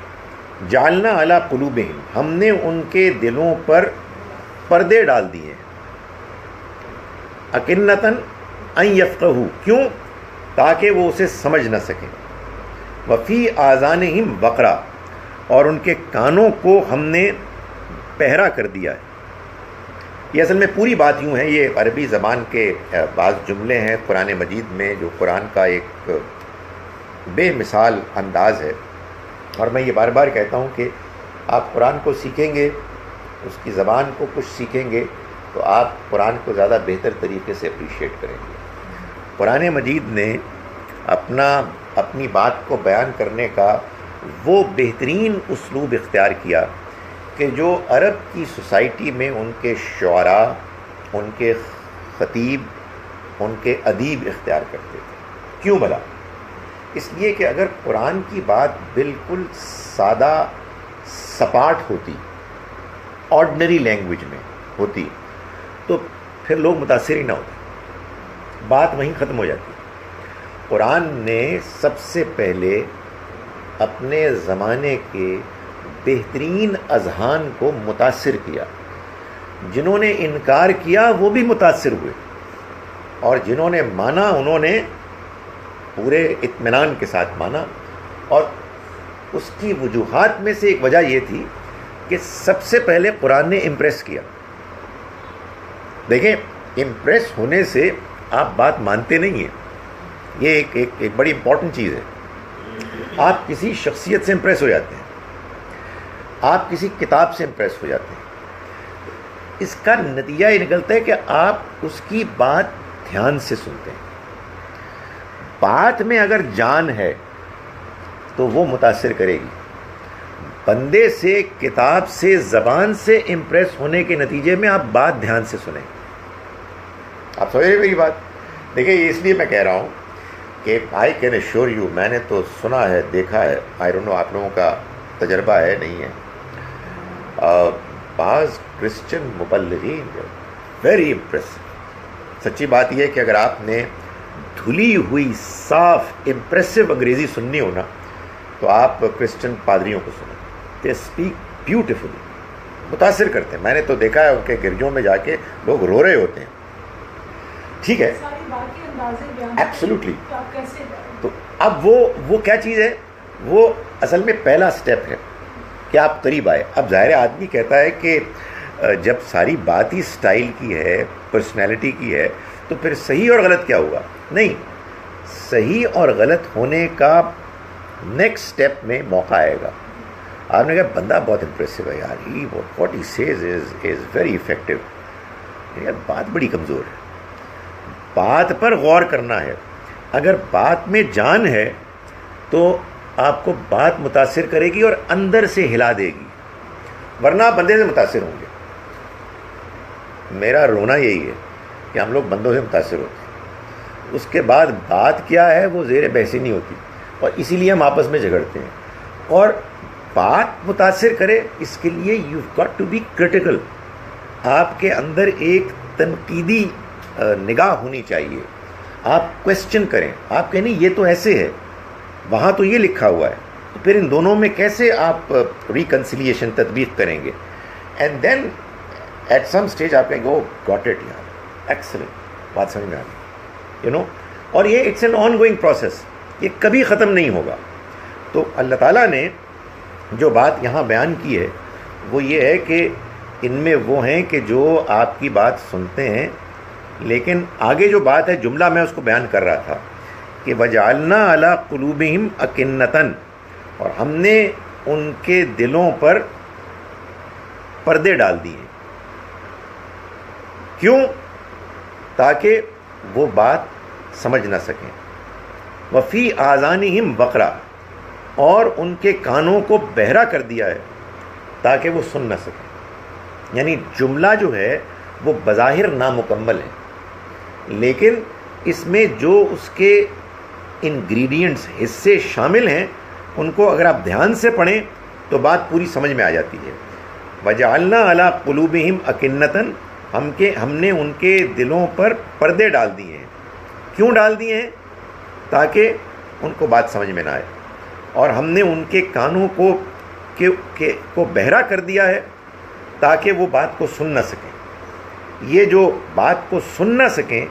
جعلنا علی قلوبہم، ہم نے ان کے دلوں پر پردے ڈال دیے ہیں، اکنتاً ان یفقہوا، کیوں؟ تاکہ وہ اسے سمجھ نہ سکیں، وفی آذانہم وقرا، اور ان کے کانوں کو ہم نے پہرا کر دیا ہے۔ یہ اصل میں پوری بات یوں ہے، یہ عربی زبان کے بعض جملے ہیں قرآن مجید میں جو قرآن کا ایک بے مثال انداز ہے، اور میں یہ بار بار کہتا ہوں کہ آپ قرآن کو سیکھیں گے، اس کی زبان کو کچھ سیکھیں گے تو آپ قرآن کو زیادہ بہتر طریقے سے اپریشیٹ کریں گے۔ قرآن مجید نے اپنی بات کو بیان کرنے کا وہ بہترین اسلوب اختیار کیا کہ جو عرب کی سوسائٹی میں ان کے شعراء، ان کے خطیب، ان کے ادیب اختیار کرتے تھے۔ کیوں بھلا؟ اس لیے کہ اگر قرآن کی بات بالکل سادہ سپاٹ ہوتی، آرڈنری لینگویج میں ہوتی، تو پھر لوگ متاثر ہی نہ ہوتے، بات وہیں ختم ہو جاتی۔ قرآن نے سب سے پہلے اپنے زمانے کے بہترین اذہان کو متاثر کیا، جنہوں نے انکار کیا وہ بھی متاثر ہوئے، اور جنہوں نے مانا انہوں نے پورے اطمینان کے ساتھ مانا۔ اور اس کی وجوہات میں سے ایک وجہ یہ تھی کہ سب سے پہلے قرآن نے امپریس کیا۔ دیکھیں، امپریس ہونے سے آپ بات مانتے نہیں ہیں، یہ ایک بڑی امپورٹنٹ چیز ہے۔ آپ کسی شخصیت سے امپریس ہو جاتے ہیں، آپ کسی کتاب سے امپریس ہو جاتے ہیں. اس کا نتیجہ یہ نکلتا ہے کہ آپ اس کی بات دھیان سے سنتے ہیں. بات میں اگر جان ہے تو وہ متاثر کرے گی. بندے سے، کتاب سے، زبان سے امپریس ہونے کے نتیجے میں آپ بات دھیان سے سنیں. آپ سمجھ رہے میری بات؟ دیکھیں، اس لیے میں کہہ رہا ہوں کہ آئی کین ایشور یو، میں نے تو سنا ہے، دیکھا ہے، آئی ڈونٹ نو آپ لوگوں کا تجربہ ہے نہیں ہے، بعض کرسچن مبلغین ویری امپریسو. سچی بات یہ ہے کہ اگر آپ نے دھلی ہوئی صاف امپریسو انگریزی سننی ہو نا تو آپ کرسچن پادریوں کو سنیں. دے اسپیک بیوٹیفلی، متاثر کرتے ہیں. میں نے تو دیکھا ہے ان کے گرجوں میں جا کے لوگ رو رہے ہوتے ہیں. ٹھیک ہے، ایبسلیوٹلی. تو اب وہ کیا چیز ہے؟ وہ اصل میں پہلا سٹیپ ہے کہ آپ قریب آئے. اب ظاہر آدمی کہتا ہے کہ جب ساری بات ہی سٹائل کی ہے، پرسنالٹی کی ہے، تو پھر صحیح اور غلط کیا ہوگا؟ نہیں، صحیح اور غلط ہونے کا نیکسٹ سٹیپ میں موقع آئے گا. آپ نے کہا بندہ بہت امپریسو ہے یار، he what he says is very effective. یار بات بڑی کمزور ہے. بات پر غور کرنا ہے. اگر بات میں جان ہے تو آپ کو بات متاثر کرے گی اور اندر سے ہلا دے گی، ورنہ آپ بندے سے متاثر ہوں گے. میرا رونا یہی ہے کہ ہم لوگ بندوں سے متاثر ہوتے ہیں، اس کے بعد بات کیا ہے وہ زیر بحث نہیں ہوتی، اور اسی لیے ہم آپس میں جھگڑتے ہیں. اور بات متاثر کرے اس کے لیے you got to be critical. آپ کے اندر ایک تنقیدی نگاہ ہونی چاہیے. آپ کویسچن کریں، آپ کہیں نہیں یہ تو ایسے ہے، وہاں تو یہ لکھا ہوا ہے، تو پھر ان دونوں میں کیسے آپ ریکنسیلیشن تطبیق کریں گے. And then at some stage آپ کہیں گے او گاٹ اٹ یار، ایکسلنٹ، بات سمجھ میں آ گئی، یو نو. اور یہ it's an ongoing process, یہ کبھی ختم نہیں ہوگا. تو اللہ تعالیٰ نے جو بات یہاں بیان کی ہے وہ یہ ہے کہ ان میں وہ ہیں کہ جو آپ کی بات سنتے ہیں، لیکن آگے جو بات ہے، جملہ میں اس کو بیان کر رہا تھا کہ وَجَعَلْنَا عَلَىٰ قُلُوبِهِمْ أَكِنَّةً، اور ہم نے ان کے دلوں پر پردے ڈال دیے. کیوں؟ تاکہ وہ بات سمجھ نہ سکیں. وَفِي آذَانِهِمْ وَقْرًا، اور ان کے کانوں کو بہرا کر دیا ہے تاکہ وہ سن نہ سکیں. یعنی جملہ جو ہے وہ بظاہر نامکمل ہے، لیکن اس میں جو اس کے انگریڈینٹس، حصے شامل ہیں، ان کو اگر آپ دھیان سے پڑھیں تو بات پوری سمجھ میں آ جاتی ہے. وَجَعَلْنَا عَلَىٰ قُلُوبِهِمْ أَكِنَّةً، ہم نے ان کے دلوں پر پردے ڈال دیے ہیں. کیوں ڈال دیے ہیں؟ تاکہ ان کو بات سمجھ میں نہ آئے. اور ہم نے ان کے کانوں کو بہرا کر دیا ہے تاکہ وہ بات کو سن نہ سکیں. یہ جو بات کو سن نہ سکیں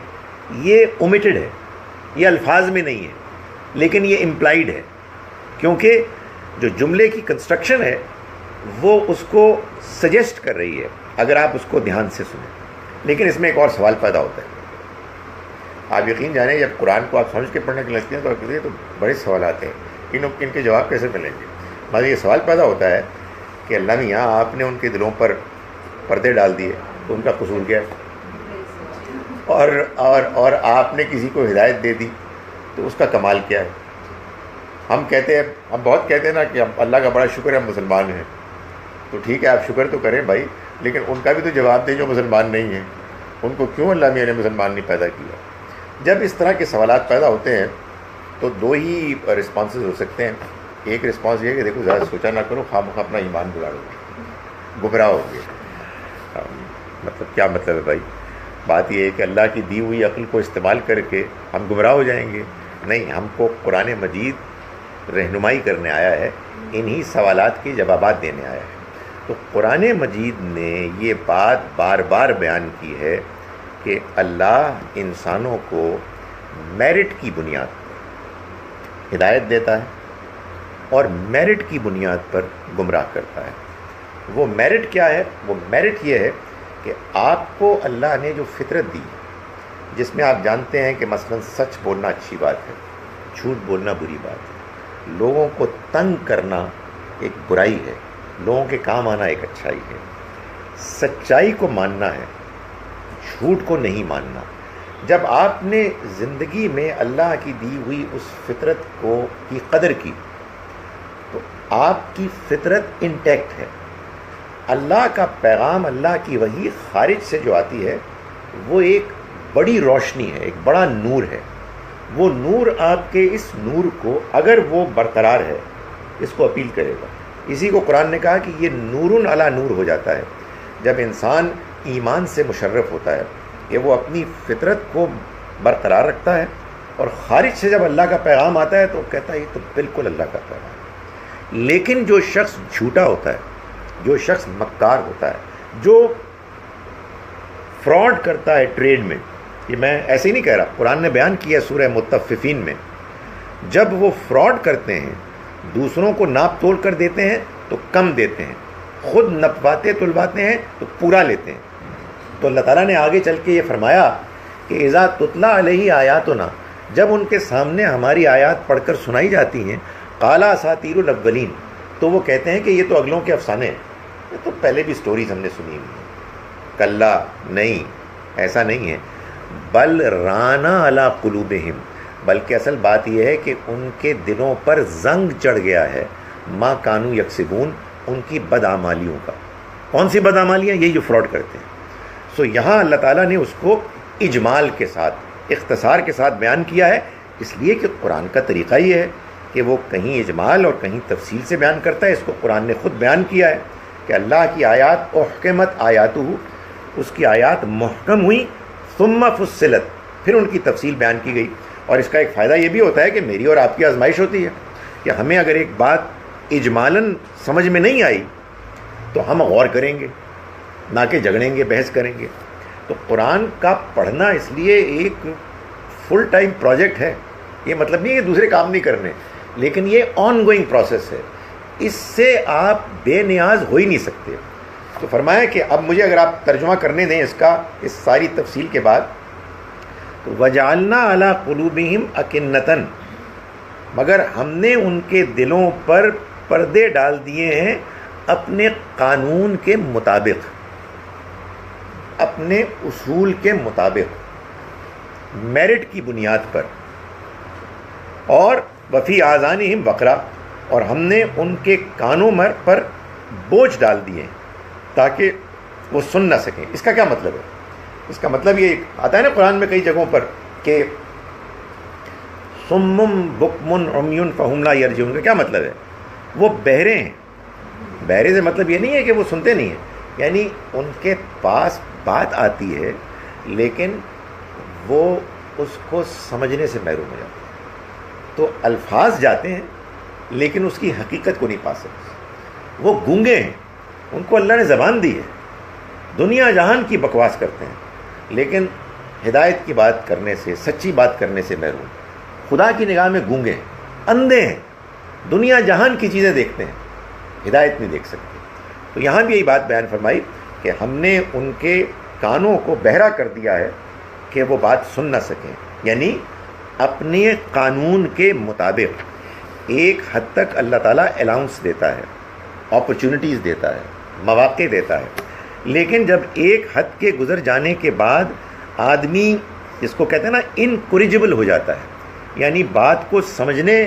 یہ اومیٹڈ ہے، یہ الفاظ میں نہیں ہے، لیکن یہ امپلائیڈ ہے، کیونکہ جو جملے کی کنسٹرکشن ہے وہ اس کو سجیسٹ کر رہی ہے اگر آپ اس کو دھیان سے سنیں. لیکن اس میں ایک اور سوال پیدا ہوتا ہے. آپ یقین جانیں جب قرآن کو آپ سمجھ کے پڑھنے کے لگتے ہیں تو بڑے سوالات ہیں، ان کے جواب کیسے ملیں گے. مگر یہ سوال پیدا ہوتا ہے کہ اللہ میاں آپ نے ان کے دلوں پر پردے ڈال دیے تو ان کا قصور کیا ہے؟ اور آپ نے کسی کو ہدایت دے دی تو اس کا کمال کیا ہے؟ ہم بہت کہتے ہیں نا کہ ہم اللہ کا بڑا شکر ہے ہم مسلمان ہیں. تو ٹھیک ہے آپ شکر تو کریں بھائی، لیکن ان کا بھی تو جواب دیں جو مسلمان نہیں ہیں. ان کو کیوں اللہ میاں نے مسلمان نہیں پیدا کیا؟ جب اس طرح کے سوالات پیدا ہوتے ہیں تو دو ہی رسپانسز ہو سکتے ہیں. ایک رسپانس یہ ہے کہ دیکھو زیادہ سوچا نہ کرو، خواہ مخواہ اپنا ایمان بگاڑو گے، گمراہ ہو گے. مطلب کیا مطلب ہے بھائی؟ بات یہ ہے کہ اللہ کی دی ہوئی عقل کو استعمال کر کے ہم گمراہ ہو جائیں گے؟ نہیں، ہم کو قرآن مجید رہنمائی کرنے آیا ہے، انہی سوالات کے جوابات دینے آیا ہے. تو قرآن مجید نے یہ بات بار بار بیان کی ہے کہ اللہ انسانوں کو میرٹ کی بنیاد پر ہدایت دیتا ہے اور میرٹ کی بنیاد پر گمراہ کرتا ہے. وہ میرٹ کیا ہے؟ وہ میرٹ یہ ہے کہ آپ کو اللہ نے جو فطرت دی، جس میں آپ جانتے ہیں کہ مثلا سچ بولنا اچھی بات ہے، جھوٹ بولنا بری بات ہے، لوگوں کو تنگ کرنا ایک برائی ہے، لوگوں کے کام آنا ایک اچھائی ہے. سچائی کو ماننا ہے، جھوٹ کو نہیں ماننا. جب آپ نے زندگی میں اللہ کی دی ہوئی اس فطرت کی قدر کی تو آپ کی فطرت انٹیکٹ ہے. اللہ کا پیغام، اللہ کی وحی خارج سے جو آتی ہے وہ ایک بڑی روشنی ہے، ایک بڑا نور ہے. وہ نور آپ کے اس نور کو اگر وہ برقرار ہے اس کو اپیل کرے گا. اسی کو قرآن نے کہا کہ یہ نور علی نور ہو جاتا ہے جب انسان ایمان سے مشرف ہوتا ہے کہ وہ اپنی فطرت کو برقرار رکھتا ہے، اور خارج سے جب اللہ کا پیغام آتا ہے تو کہتا ہے یہ تو بالکل اللہ کا پیغام ہے. لیکن جو شخص جھوٹا ہوتا ہے، جو شخص مکار ہوتا ہے، جو فراڈ کرتا ہے ٹریڈ میں، یہ میں ایسے ہی نہیں کہہ رہا، قرآن نے بیان کیا سورہ مطففین میں، جب وہ فراڈ کرتے ہیں، دوسروں کو ناپ تول کر دیتے ہیں تو کم دیتے ہیں، خود نپواتے تلواتے ہیں تو پورا لیتے ہیں. تو اللہ تعالیٰ نے آگے چل کے یہ فرمایا کہ اذا تتلیٰ علیہ آیاتنا، جب ان کے سامنے ہماری آیات پڑھ کر سنائی جاتی ہیں، قال اساطیر الاولین، تو وہ کہتے ہیں کہ یہ تو اگلوں کے افسانے ہیں، یہ تو پہلے بھی سٹوریز ہم نے سنی ہوئی ہیں. کلا، نہیں، ایسا نہیں ہے. بل رانا علی قلوبہم، بلکہ اصل بات یہ ہے کہ ان کے دلوں پر زنگ چڑھ گیا ہے ما کانوا یکسبون، ان کی بدعمالیوں کا. کون سی بدعمالیاں؟ یہ جو فراڈ کرتے ہیں. سو یہاں اللہ تعالیٰ نے اس کو اجمال کے ساتھ، اختصار کے ساتھ بیان کیا ہے، اس لیے کہ قرآن کا طریقہ یہ ہے کہ وہ کہیں اجمال اور کہیں تفصیل سے بیان کرتا ہے. اس کو قرآن نے خود بیان کیا ہے کہ اللہ کی آیات احکمت آیاتہ، اس کی آیات محکم ہوئی، ثم فصلت، پھر ان کی تفصیل بیان کی گئی. اور اس کا ایک فائدہ یہ بھی ہوتا ہے کہ میری اور آپ کی آزمائش ہوتی ہے کہ ہمیں اگر ایک بات اجمالاً سمجھ میں نہیں آئی تو ہم غور کریں گے، نہ کہ جھگڑیں گے، بحث کریں گے. تو قرآن کا پڑھنا اس لیے ایک فل ٹائم پروجیکٹ ہے. یہ مطلب نہیں کہ دوسرے کام نہیں کرنے، لیکن یہ آن گوئنگ پروسیس ہے، اس سے آپ بے نیاز ہو ہی نہیں سکتے. تو فرمایا کہ اب مجھے اگر آپ ترجمہ کرنے دیں اس کا، اس ساری تفصیل کے بعد، تو وَجَعَلْنَا عَلَىٰ قُلُوبِهِمْ أَكِنَّةً، مگر ہم نے ان کے دلوں پر پردے ڈال دیے ہیں اپنے قانون کے مطابق، اپنے اصول کے مطابق، میرٹ کی بنیاد پر. اور وفی آذانہم وقرا، اور ہم نے ان کے کانوں پر بوجھ ڈال دیے تاکہ وہ سن نہ سکیں. اس کا کیا مطلب ہے؟ اس کا مطلب یہ آتا ہے نا قرآن میں کئی جگہوں پر کہ صم بکم عمی فہم لا یرجعون، کا کیا مطلب ہے؟ وہ بہرے ہیں. بہرے سے مطلب یہ نہیں ہے کہ وہ سنتے نہیں ہیں، یعنی ان کے پاس بات آتی ہے لیکن وہ اس کو سمجھنے سے محروم ہو جاتے ہیں. تو الفاظ جاتے ہیں لیکن اس کی حقیقت کو نہیں پا سکتے. وہ گونگے ہیں، ان کو اللہ نے زبان دی ہے، دنیا جہان کی بکواس کرتے ہیں لیکن ہدایت کی بات کرنے سے، سچی بات کرنے سے محروم. خدا کی نگاہ میں گونگے ہیں، اندھے ہیں، دنیا جہان کی چیزیں دیکھتے ہیں، ہدایت نہیں دیکھ سکتے. تو یہاں بھی یہی بات بیان فرمائی کہ ہم نے ان کے کانوں کو بہرا کر دیا ہے کہ وہ بات سن نہ سکیں، یعنی اپنے قانون کے مطابق. ایک حد تک اللہ تعالیٰ الاؤنس دیتا ہے، اپرچونٹیز دیتا ہے، مواقع دیتا ہے، لیکن جب ایک حد کے گزر جانے کے بعد آدمی، جس کو کہتے ہیں نا انکوریجبل ہو جاتا ہے، یعنی بات کو سمجھنے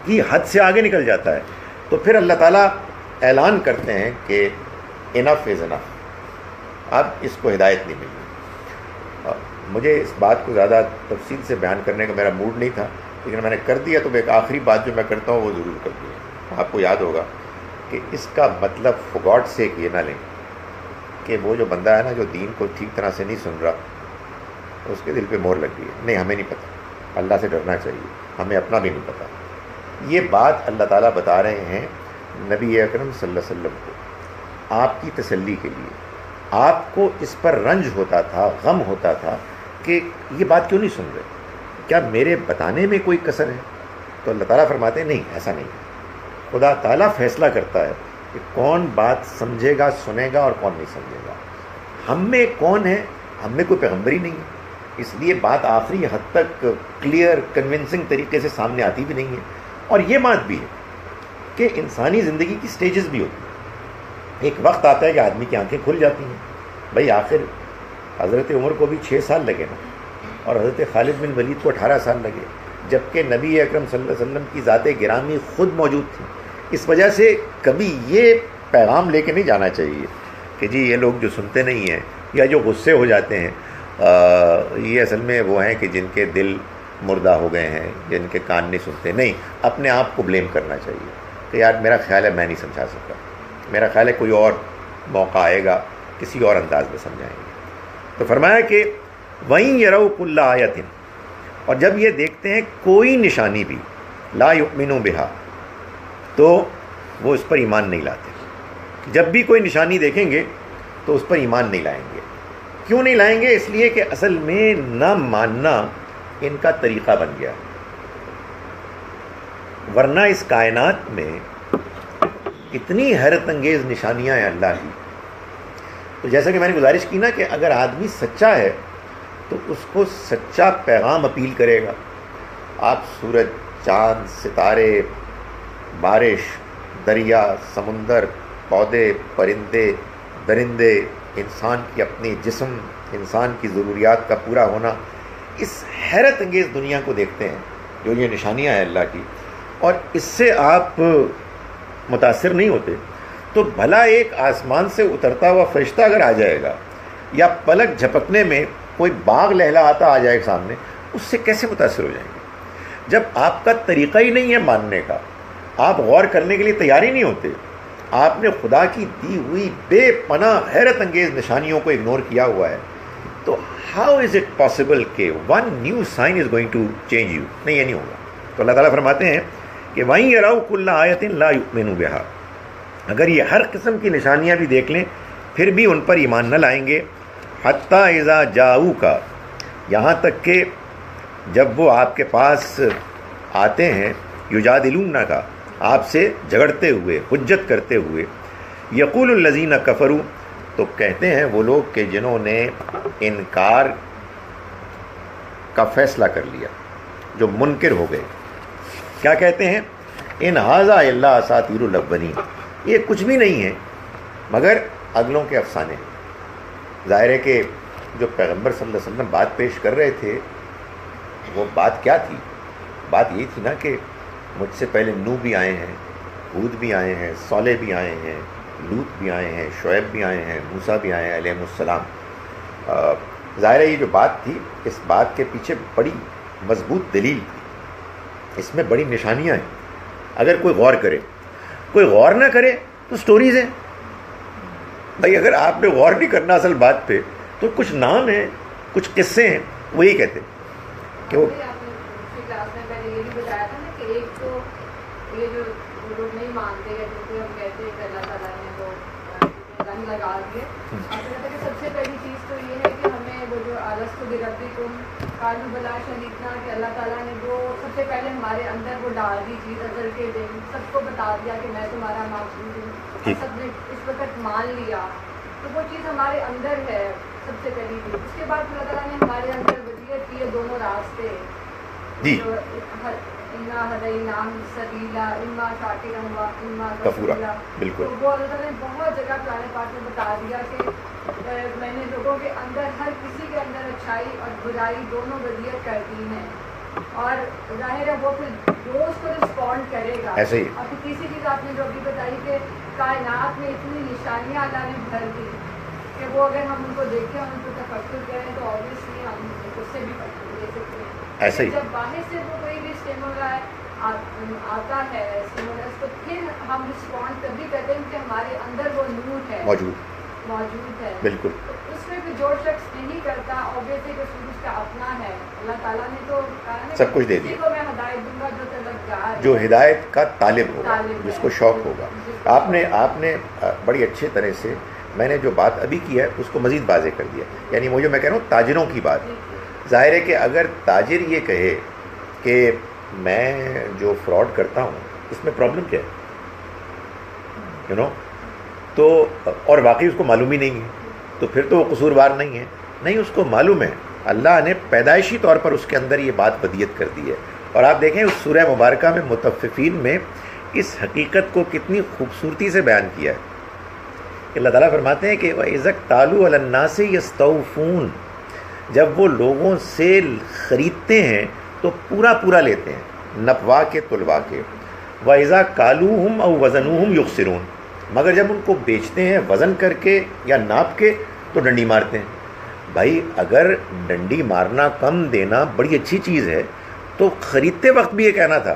کی حد سے آگے نکل جاتا ہے، تو پھر اللہ تعالیٰ اعلان کرتے ہیں کہ انف از انف، اب اس کو ہدایت نہیں ملی. مجھے اس بات کو زیادہ تفصیل سے بیان کرنے کا میرا موڈ نہیں تھا، لیکن میں نے کر دیا. تو ایک آخری بات جو میں کرتا ہوں وہ ضرور کر دیا. آپ کو یاد ہوگا کہ اس کا مطلب فور گاڈ سیک یہ نہ لیں کہ وہ جو بندہ ہے نا جو دین کو ٹھیک طرح سے نہیں سن رہا، اس کے دل پہ مہر لگ گئی ہے. نہیں، ہمیں نہیں پتہ، اللہ سے ڈرنا چاہیے، ہمیں اپنا بھی نہیں پتہ. یہ بات اللہ تعالیٰ بتا رہے ہیں نبی اکرم صلی اللہ علیہ وسلم کو، آپ کی تسلی کے لیے. آپ کو اس پر رنج ہوتا تھا، غم ہوتا تھا کہ یہ بات کیوں نہیں سن رہے، کیا میرے بتانے میں کوئی کسر ہے؟ تو اللہ تعالیٰ فرماتے ہیں نہیں، ایسا نہیں ہے. خدا تعالیٰ فیصلہ کرتا ہے کہ کون بات سمجھے گا، سنے گا، اور کون نہیں سمجھے گا. ہم میں کون ہے؟ ہم میں کوئی پیغمبر ہی نہیں ہے، اس لیے بات آخری حد تک کلیئر کنونسنگ طریقے سے سامنے آتی بھی نہیں ہے. اور یہ بات بھی ہے کہ انسانی زندگی کی سٹیجز بھی ہوتی ہیں. ایک وقت آتا ہے کہ آدمی کی آنکھیں کھل جاتی ہیں. بھائی آخر حضرت عمر کو بھی 6 سال لگے نا, اور حضرت خالد بن ولید کو 18 سال لگے, جبکہ نبی اکرم صلی اللہ علیہ وسلم کی ذات گرامی خود موجود تھی. اس وجہ سے کبھی یہ پیغام لے کے نہیں جانا چاہیے کہ جی یہ لوگ جو سنتے نہیں ہیں یا جو غصے ہو جاتے ہیں یہ اصل میں وہ ہیں کہ جن کے دل مردہ ہو گئے ہیں, جن کے کان نہیں سنتے. نہیں, اپنے آپ کو بلیم کرنا چاہیے کہ یار میرا خیال ہے میں نہیں سمجھا سکتا, میرا خیال ہے کوئی اور موقع آئے گا, کسی اور انداز میں سمجھائیں گے. تو فرمایا کہ وَإِن يَرَوْا كُلَّ آیَةٍ, اور جب یہ دیکھتے ہیں کوئی نشانی بھی, لا یؤمنوا بہا, تو وہ اس پر ایمان نہیں لاتے. جب بھی کوئی نشانی دیکھیں گے تو اس پر ایمان نہیں لائیں گے. کیوں نہیں لائیں گے؟ اس لیے کہ اصل میں نہ ماننا ان کا طریقہ بن گیا, ورنہ اس کائنات میں اتنی حیرت انگیز نشانیاں ہیں اللہ کی. تو جیسا کہ میں نے گزارش کی نا کہ اگر آدمی سچا ہے تو اس کو سچا پیغام اپیل کرے گا. آپ سورج, چاند, ستارے, بارش, دریا, سمندر, پودے, پرندے, درندے, انسان کی اپنی جسم, انسان کی ضروریات کا پورا ہونا, اس حیرت انگیز دنیا کو دیکھتے ہیں جو یہ نشانیاں ہیں اللہ کی, اور اس سے آپ متاثر نہیں ہوتے. تو بھلا ایک آسمان سے اترتا ہوا فرشتہ اگر آ جائے گا یا پلک جھپکنے میں کوئی باغ لہلاتا آ جائے سامنے, اس سے کیسے متاثر ہو جائیں گے؟ جب آپ کا طریقہ ہی نہیں ہے ماننے کا, آپ غور کرنے کے لیے تیار ہی نہیں ہوتے, آپ نے خدا کی دی ہوئی بے پناہ حیرت انگیز نشانیوں کو اگنور کیا ہوا ہے, تو ہاؤ از اٹ پاسبل کہ one new sign is going to change you? نہیں, یہ نہیں ہوگا. تو اللہ تعالیٰ فرماتے ہیں کہ وَإِن يَرَوْا كُلَّ آیَةٍ لَا يُؤْمِنُوا بِهَا, اگر یہ ہر قسم کی نشانیاں بھی دیکھ لیں پھر بھی ان پر ایمان نہ لائیں گے. حتیٰ اذا جاؤکا, یہاں تک کہ جب وہ آپ کے پاس آتے ہیں, یجادلونک, آپ سے جھگڑتے ہوئے, حجت کرتے ہوئے, یقول الذین کفروا, تو کہتے ہیں وہ لوگ کہ جنہوں نے انکار کا فیصلہ کر لیا, جو منکر ہو گئے, کیا کہتے ہیں؟ ان ھذا الا اساطیر الاولین, یہ کچھ بھی نہیں ہے مگر اگلوں کے افسانے. ظاہر ہے کہ جو پیغمبر صلی اللہ علیہ وسلم بات پیش کر رہے تھے وہ بات کیا تھی؟ بات یہ تھی نا کہ مجھ سے پہلے نوح بھی آئے ہیں, ہود بھی آئے ہیں, صالح بھی آئے ہیں, لوط بھی آئے ہیں, شعیب بھی آئے ہیں, موسیٰ بھی آئے ہیں علیہ السلام. ظاہر ہے یہ جو بات تھی, اس بات کے پیچھے بڑی مضبوط دلیل تھی, اس میں بڑی نشانیاں ہیں. اگر کوئی غور کرے, کوئی غور نہ کرے تو سٹوریز ہیں. بھائی اگر آپ نے غور نہیں کرنا اصل بات پہ تو کچھ نام ہیں, کچھ قصے ہیں, وہی کہتے کہ وہ کلاس میں پہلے یہ بھی بتایا تھا نا کہ ایک تو یہ جو لوگ نہیں مانتے ہیں, جن کو ہم کہتے ہیں کہ اللہ تعالیٰ نے وہ رنگ لگا دیے. آپ نے کہا کہ سب سے پہلی چیز تو یہ ہے کہ ہمیں وہ جو الستو بربکم قالوا بلی شہدنا, کہ اللہ تعالیٰ نے وہ سب سے پہلے ہمارے اندر وہ ڈال دی چیز ازل کے دن, سب کو بتا دیا کہ میں تمہارا معبود ہوں, اور سب نے اس وقت مان لیا. تو وہ چیز ہمارے اندر ہے سب سے پہلی چیز. اس کے بعد اللہ تعالیٰ نے ہمارے اندر وضعیت کی ہے دونوں راستے, جی انا ہدیناہ السبیلا اما شاکرا و اما کفورا, کفورا. بالکل. تو وہ اللہ تعالیٰ نے بہت جگہ قرآن پاک میں بتا دیا کہ میں نے لوگوں کے اندر, ہر کسی کے اندر اچھائی اور برائی دونوں وضعیت کر دی ہیں, اور ظاہر ہے وہ پھر جو اس کو رسپونڈ کرے گا. ایسے ہی. اور پھر تیسری چیز آپ نے جو بھی بتائی کہ کائنات میں اتنی نشانیاں اللہ نے بھر دی کہ وہ اگر ہم ان کو دیکھیں اور ان کو تفکر کریں تو آبویسلی ہم اس سے بھی فکر لے سکتے ہیں. ایسے ہی. جب باہر سے وہ کوئی بھی اسٹیمولس آتا ہے اسٹیمولس, تو پھر ہم رسپونڈ تبھی کرتے ہیں کہ ہمارے اندر وہ نور ہے, موجود ہے. بالکل. اس میں بھی جو شخص نہیں کرتا آبویسلی کہ اس کا اپنا ہے. اللہ تعالیٰ نے تو سب کچھ دے دیا. کو میں ہدایت دوں گا جو طلبگار, جو ہدایت کا طالب ہوگا, جس کو شوق ہوگا. آپ نے بڑی اچھے طرح سے میں نے جو بات ابھی کی ہے اس کو مزید واضح کر دیا. یعنی وہ جو میں کہہ رہا ہوں تاجروں کی بات, ظاہر ہے کہ اگر تاجر یہ کہے کہ میں جو فراڈ کرتا ہوں اس میں پرابلم کیا ہے, تو اور واقعی اس کو معلوم ہی نہیں ہے, تو پھر تو وہ قصوروار نہیں ہے. نہیں, اس کو معلوم ہے, اللہ نے پیدائشی طور پر اس کے اندر یہ بات بدیت کر دی ہے. اور آپ دیکھیں اس سورہ مبارکہ میں مطففین میں اس حقیقت کو کتنی خوبصورتی سے بیان کیا ہے. اللہ تعالیٰ فرماتے ہیں کہ وَإِذَا اكْتَالُوا عَلَى النَّاسِ يَسْتَوْفُونَ، جب وہ لوگوں سے خریدتے ہیں تو پورا پورا لیتے ہیں، نپوا کے تلوا کے. وَإِذَا كَالُوهُمْ أَوْ وَزَنُوهُمْ يُخْسِرُونَ، مگر جب ان کو بیچتے ہیں وزن کر کے یا ناپ کے تو ڈنڈی مارتے ہیں. بھائی اگر ڈنڈی مارنا، کم دینا بڑی اچھی چیز ہے تو خریدتے وقت بھی یہ کہنا تھا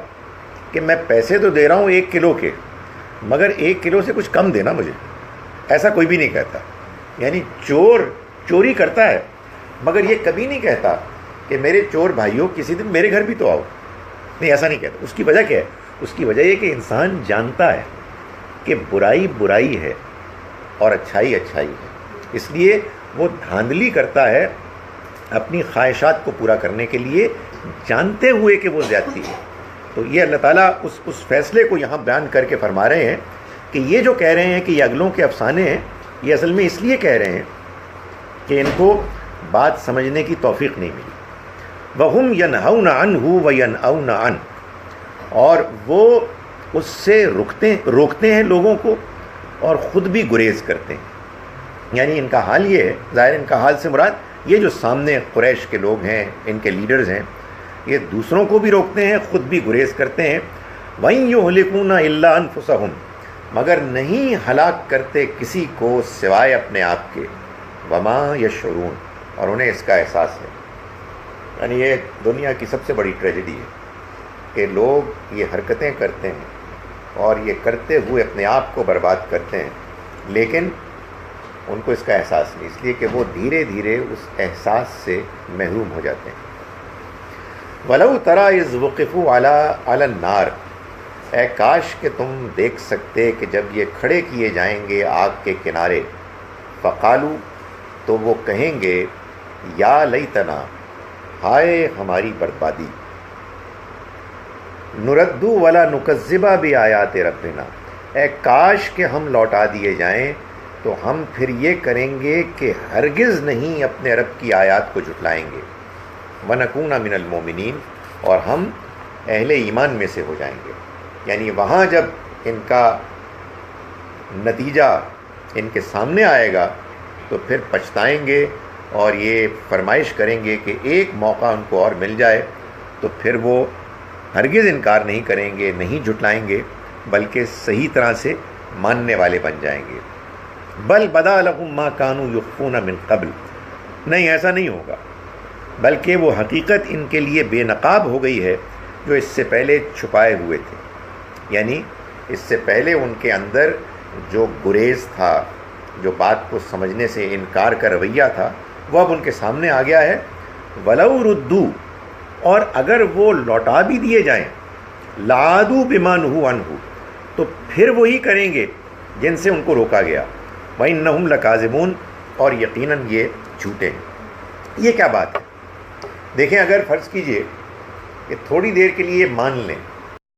کہ میں پیسے تو دے رہا ہوں 1 کلو کے، مگر 1 کلو سے کچھ کم دینا مجھے. ایسا کوئی بھی نہیں کہتا. یعنی چور چوری کرتا ہے مگر یہ کبھی نہیں کہتا کہ میرے چور بھائیوں کسی دن میرے گھر بھی تو آؤ. نہیں، ایسا نہیں کہتا. اس کی وجہ کیا ہے؟ اس کی وجہ یہ کہ انسان جانتا ہے کہ برائی برائی ہے اور اچھائی اچھائی ہے، اس لیے وہ دھاندلی کرتا ہے اپنی خواہشات کو پورا کرنے کے لیے، جانتے ہوئے کہ وہ زیادتی ہے. تو یہ اللہ تعالیٰ اس فیصلے کو یہاں بیان کر کے فرما رہے ہیں کہ یہ جو کہہ رہے ہیں کہ یہ اگلوں کے افسانے ہیں، یہ اصل میں اس لیے کہہ رہے ہیں کہ ان کو بات سمجھنے کی توفیق نہیں ملی. وَهُمْ يَنْهَوْنَ عَنْهُ وَيَنْأَوْنَ عَنْهُ، اور وہ اس سے روکتے ہیں لوگوں کو اور خود بھی گریز کرتے ہیں. یعنی ان کا حال یہ ہے، ظاہر ان کا حال سے مراد یہ جو سامنے قریش کے لوگ ہیں، ان کے لیڈرز ہیں، یہ دوسروں کو بھی روکتے ہیں، خود بھی گریز کرتے ہیں. وَإِن يُهْلِكُونَ إِلَّا أَنفُسَهُمْ، مگر نہیں ہلاک کرتے کسی کو سوائے اپنے آپ کے. وما یشعرون، اور انہیں اس کا احساس ہے. یعنی یہ دنیا کی سب سے بڑی ٹریجڈی ہے کہ لوگ یہ حرکتیں کرتے ہیں اور یہ کرتے ہوئے اپنے آپ کو برباد کرتے ہیں، لیکن ان کو اس کا احساس نہیں، اس لیے کہ وہ دھیرے دھیرے اس احساس سے محروم ہو جاتے ہیں. وَلَوْ تَرَىٰ إِذْ وُقِفُوا عَلَى النَّارِ، اے کاش کہ تم دیکھ سکتے کہ جب یہ کھڑے کیے جائیں گے آگ کے کنارے. فقالو، تو وہ کہیں گے یا لیتنا، ہائے ہماری بربادی. نردو ولا نکذبا بآیات ربنا، اے کاش کہ ہم لوٹا دیے جائیں تو ہم پھر یہ کریں گے کہ ہرگز نہیں اپنے رب کی آیات کو جھٹلائیں گے. ونکون من المومنین، اور ہم اہل ایمان میں سے ہو جائیں گے. یعنی وہاں جب ان کا نتیجہ ان کے سامنے آئے گا تو پھر پچھتائیں گے اور یہ فرمائش کریں گے کہ ایک موقع ان کو اور مل جائے تو پھر وہ ہرگز انکار نہیں کریں گے، نہیں جھٹلائیں گے، بلکہ صحیح طرح سے ماننے والے بن جائیں گے. بل بدا لہم ما کانوا یخفون من قبل، نہیں ایسا نہیں ہوگا، بلکہ وہ حقیقت ان کے لیے بے نقاب ہو گئی ہے جو اس سے پہلے چھپائے ہوئے تھے. یعنی اس سے پہلے ان کے اندر جو گریز تھا، جو بات کو سمجھنے سے انکار کا رویہ تھا، وہ اب ان کے سامنے آ گیا ہے. وَلَوْ رُدُّوا، اور اگر وہ لوٹا بھی دیے جائیں، لَعَادُوا بِمَا نُهُوا عَنْهُ، تو پھر وہی کریں گے جن سے ان کو روکا گیا. وَإِنَّهُمْ لَكَاذِبُونَ، اور یقیناً یہ جھوٹے ہیں. یہ کیا بات ہے؟ دیکھیں، اگر فرض کیجئے کہ تھوڑی دیر کے لیے مان لیں